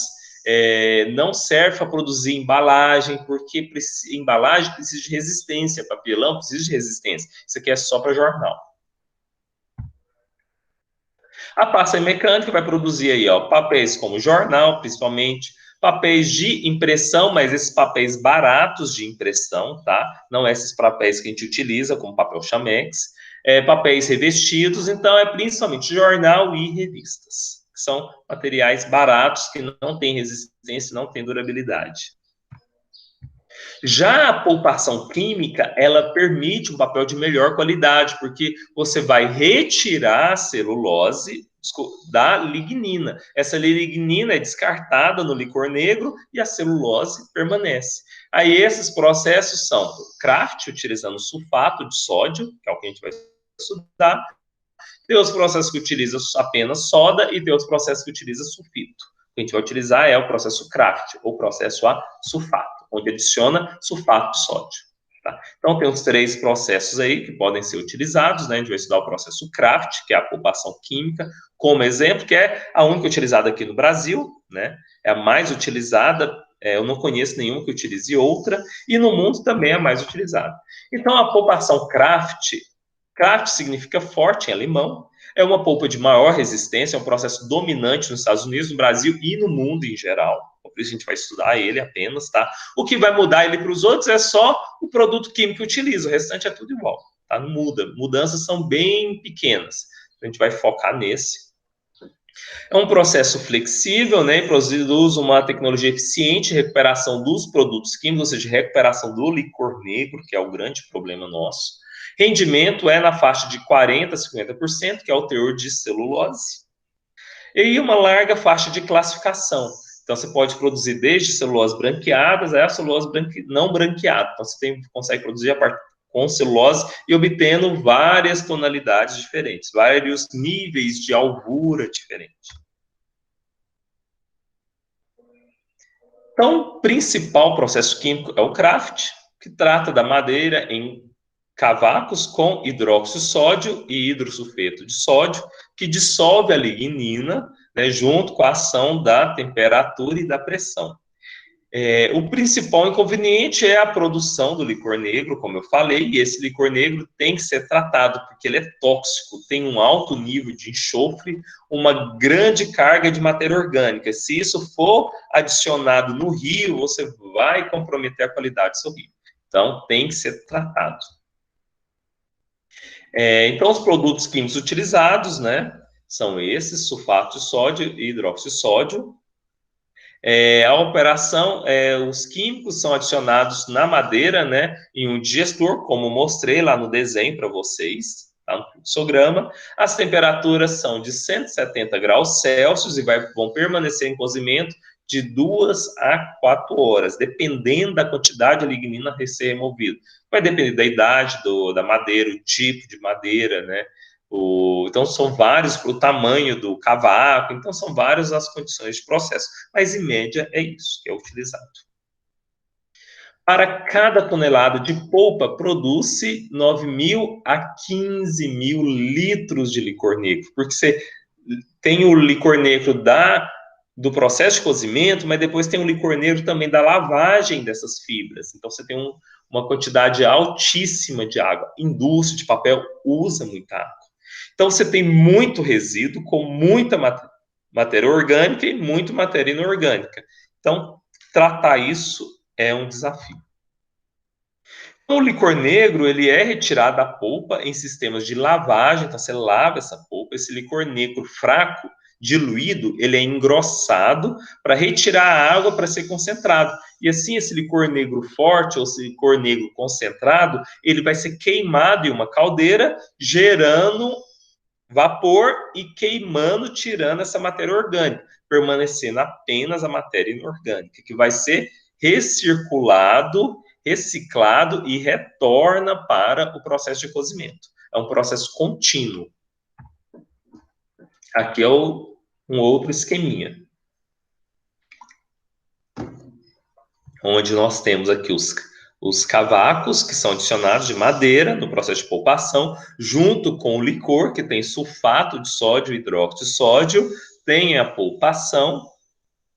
não serve para produzir embalagem, porque embalagem precisa de resistência, papelão precisa de resistência. Isso aqui é só para jornal. A pasta mecânica vai produzir aí, papéis como jornal, principalmente, papéis de impressão, mas esses papéis baratos de impressão, tá? Não esses papéis que a gente utiliza, como papel chamex, papéis revestidos, então é principalmente jornal e revistas, que são materiais baratos que não têm resistência, não têm durabilidade. Já a polpação química, ela permite um papel de melhor qualidade, porque você vai retirar a celulose da lignina. Essa lignina é descartada no licor negro e a celulose permanece. Aí esses processos são o Kraft, utilizando sulfato de sódio, que é o que a gente vai estudar. Tem os processos que utilizam apenas soda e tem os processos que utilizam sulfito. O que a gente vai utilizar é o processo Kraft, ou processo a sulfato, onde adiciona sulfato de sódio. Tá? Então, tem os 3 processos aí que podem ser utilizados, né? A gente vai estudar o processo Craft, que é a poupação química, como exemplo, que é a única utilizada aqui no Brasil, né? É a mais utilizada, eu não conheço nenhuma que utilize outra, e no mundo também é a mais utilizada. Então, a poupação Craft significa forte em alemão, é uma polpa de maior resistência, é um processo dominante nos Estados Unidos, no Brasil e no mundo em geral. Por isso a gente vai estudar ele apenas, tá? O que vai mudar ele para os outros é só o produto químico que utiliza, o restante é tudo igual, tá? Não muda. Mudanças são bem pequenas. A gente vai focar nesse. É um processo flexível, né? Produz uma tecnologia eficiente de recuperação dos produtos químicos, ou seja, recuperação do licor negro, que é o grande problema nosso. Rendimento é na faixa de 40% a 50%, que é o teor de celulose. E uma larga faixa de classificação. Então, você pode produzir desde celulose branqueadas a celulose não branqueada. Então, você consegue produzir a partir com celulose e obtendo várias tonalidades diferentes, vários níveis de alvura diferentes. Então, o principal processo químico é o Craft, que trata da madeira em cavacos com hidróxido de sódio e hidrosulfeto de sódio, que dissolve a lignina, né, junto com a ação da temperatura e da pressão. O principal inconveniente é a produção do licor negro, como eu falei, e esse licor negro tem que ser tratado, porque ele é tóxico, tem um alto nível de enxofre, uma grande carga de matéria orgânica. Se isso for adicionado no rio, você vai comprometer a qualidade do seu rio. Então, tem que ser tratado. Então, os produtos químicos utilizados, né, são esses, sulfato de sódio e hidróxido de sódio. A operação, os químicos são adicionados na madeira, né, em um digestor, como mostrei lá no desenho para vocês, tá, no fluxograma. As temperaturas são de 170 graus Celsius e vão permanecer em cozimento de 2 a 4 horas, dependendo da quantidade de lignina a ser removida. Vai depender da idade da madeira, o tipo de madeira, né? Então, são vários, o tamanho do cavaco, então, são várias as condições de processo, mas, em média, é isso que é utilizado. Para cada tonelada de polpa, produz-se 9.000 a 15.000 litros de licor negro, porque você tem o licor negro do processo de cozimento, mas depois tem o licor negro também da lavagem dessas fibras. Então, você tem uma quantidade altíssima de água. Indústria de papel usa muita água. Então, você tem muito resíduo com muita matéria orgânica e muita matéria inorgânica. Então, tratar isso é um desafio. O licor negro, ele é retirado da polpa em sistemas de lavagem, então você lava essa polpa, esse licor negro fraco, diluído, ele é engrossado para retirar a água para ser concentrado. E assim, esse licor negro forte, ou esse licor negro concentrado, ele vai ser queimado em uma caldeira, gerando vapor e queimando, tirando essa matéria orgânica, permanecendo apenas a matéria inorgânica, que vai ser recirculado, reciclado e retorna para o processo de cozimento. É um processo contínuo. Aqui é um outro esqueminha, onde nós temos aqui os cavacos, que são adicionados de madeira no processo de polpação, junto com o licor, que tem sulfato de sódio e hidróxido de sódio, tem a polpação.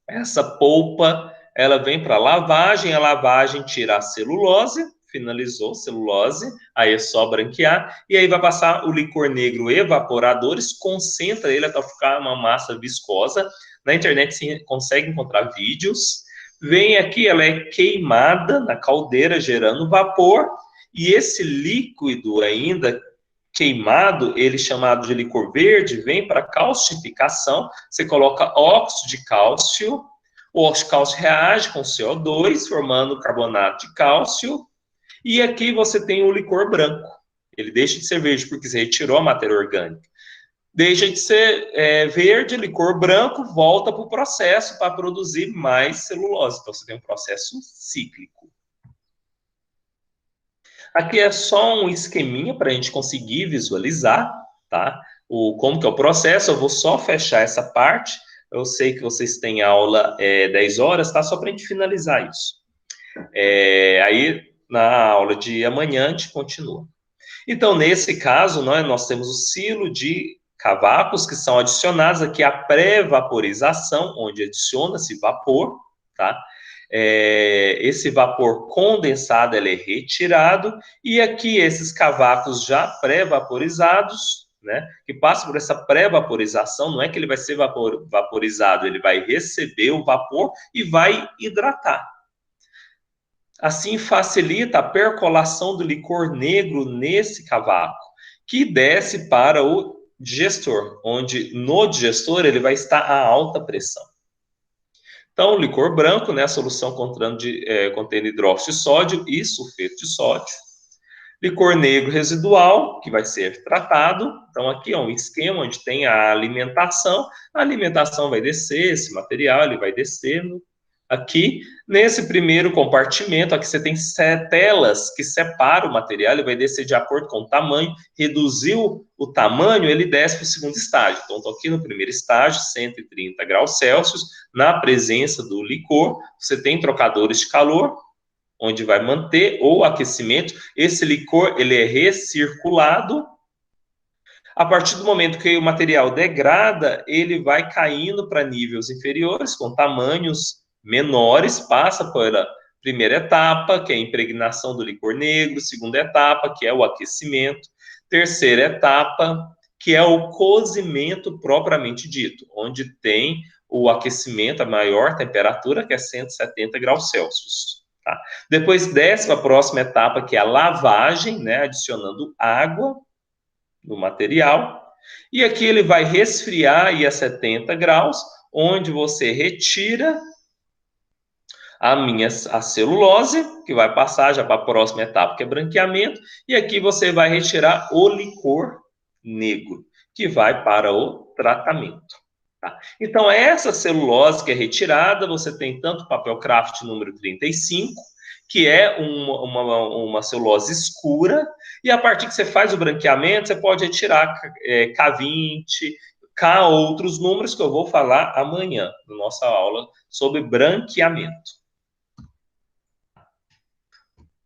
Essa polpa, ela vem para a lavagem tira a celulose, finalizou celulose, aí é só branquear, e aí vai passar o licor negro evaporadores, concentra ele até ficar uma massa viscosa. Na internet você consegue encontrar vídeos. Vem aqui, ela é queimada na caldeira, gerando vapor, e esse líquido ainda queimado, ele chamado de licor verde, vem para calcificação, você coloca óxido de cálcio, o óxido de cálcio reage com CO2, formando carbonato de cálcio, e aqui você tem o licor branco. Ele deixa de ser verde porque você retirou a matéria orgânica. Deixa de ser verde, licor branco, volta para o processo para produzir mais celulose. Então, você tem um processo cíclico. Aqui é só um esqueminha para a gente conseguir visualizar, tá? Como que é o processo. Eu vou só fechar essa parte. Eu sei que vocês têm aula 10 horas, tá? Só para a gente finalizar isso. Aí na aula de amanhã a gente continua. Então, nesse caso, nós temos o silo de cavacos que são adicionados aqui à pré-vaporização, onde adiciona-se vapor, tá? Esse vapor condensado ele é retirado, e aqui esses cavacos já pré-vaporizados, né, que passam por essa pré-vaporização, não é que ele vai ser vaporizado, ele vai receber o vapor e vai hidratar. Assim facilita a percolação do licor negro nesse cavaco, que desce para o digestor, onde no digestor ele vai estar a alta pressão. Então, o licor branco, né, a solução contendo hidróxido de sódio e sulfeto de sódio. Licor negro residual, que vai ser tratado. Então, aqui é um esquema onde tem a alimentação vai descer, esse material ele vai descendo. Aqui, nesse primeiro compartimento, aqui você tem telas que separam o material, ele vai descer de acordo com o tamanho, reduziu o tamanho, ele desce para o segundo estágio. Então, estou aqui no primeiro estágio, 130 graus Celsius, na presença do licor, você tem trocadores de calor, onde vai manter o aquecimento. Esse licor, ele é recirculado. A partir do momento que o material degrada, ele vai caindo para níveis inferiores, com tamanhos menores, passa pela primeira etapa, que é a impregnação do licor negro, segunda etapa, que é o aquecimento, terceira etapa, que é o cozimento propriamente dito, onde tem o aquecimento, a maior temperatura, que é 170 graus Celsius. Tá? Depois desce para a próxima etapa, que é a lavagem, né, adicionando água no material, e aqui ele vai resfriar aí a 70 graus, onde você retira a celulose, que vai passar já para a próxima etapa, que é branqueamento, e aqui você vai retirar o licor negro, que vai para o tratamento. Tá? Então, essa celulose que é retirada, você tem tanto o papel craft número 35, que é uma celulose escura, e a partir que você faz o branqueamento, você pode retirar K20, K outros números que eu vou falar amanhã, na nossa aula sobre branqueamento.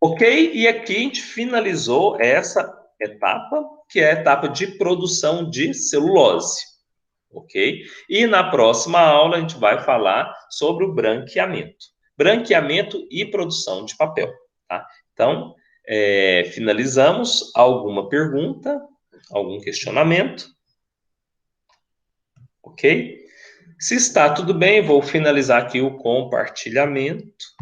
Ok? E aqui a gente finalizou essa etapa, que é a etapa de produção de celulose. Ok? E na próxima aula a gente vai falar sobre o branqueamento. Branqueamento e produção de papel. Tá? Então, finalizamos. Alguma pergunta? Algum questionamento? Ok? Se está tudo bem, vou finalizar aqui o compartilhamento.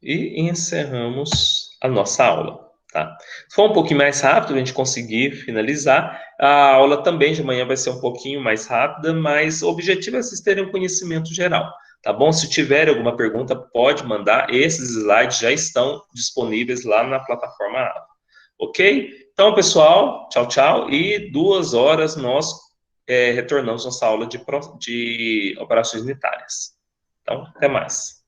E encerramos a nossa aula, tá? Foi um pouquinho mais rápido a gente conseguir finalizar. A aula também de amanhã vai ser um pouquinho mais rápida, mas o objetivo é vocês terem um conhecimento geral, tá bom? Se tiver alguma pergunta, pode mandar. Esses slides já estão disponíveis lá na plataforma aula, ok? Então, pessoal, tchau, tchau. E 2 horas nós retornamos nossa aula de operações unitárias. Então, até mais.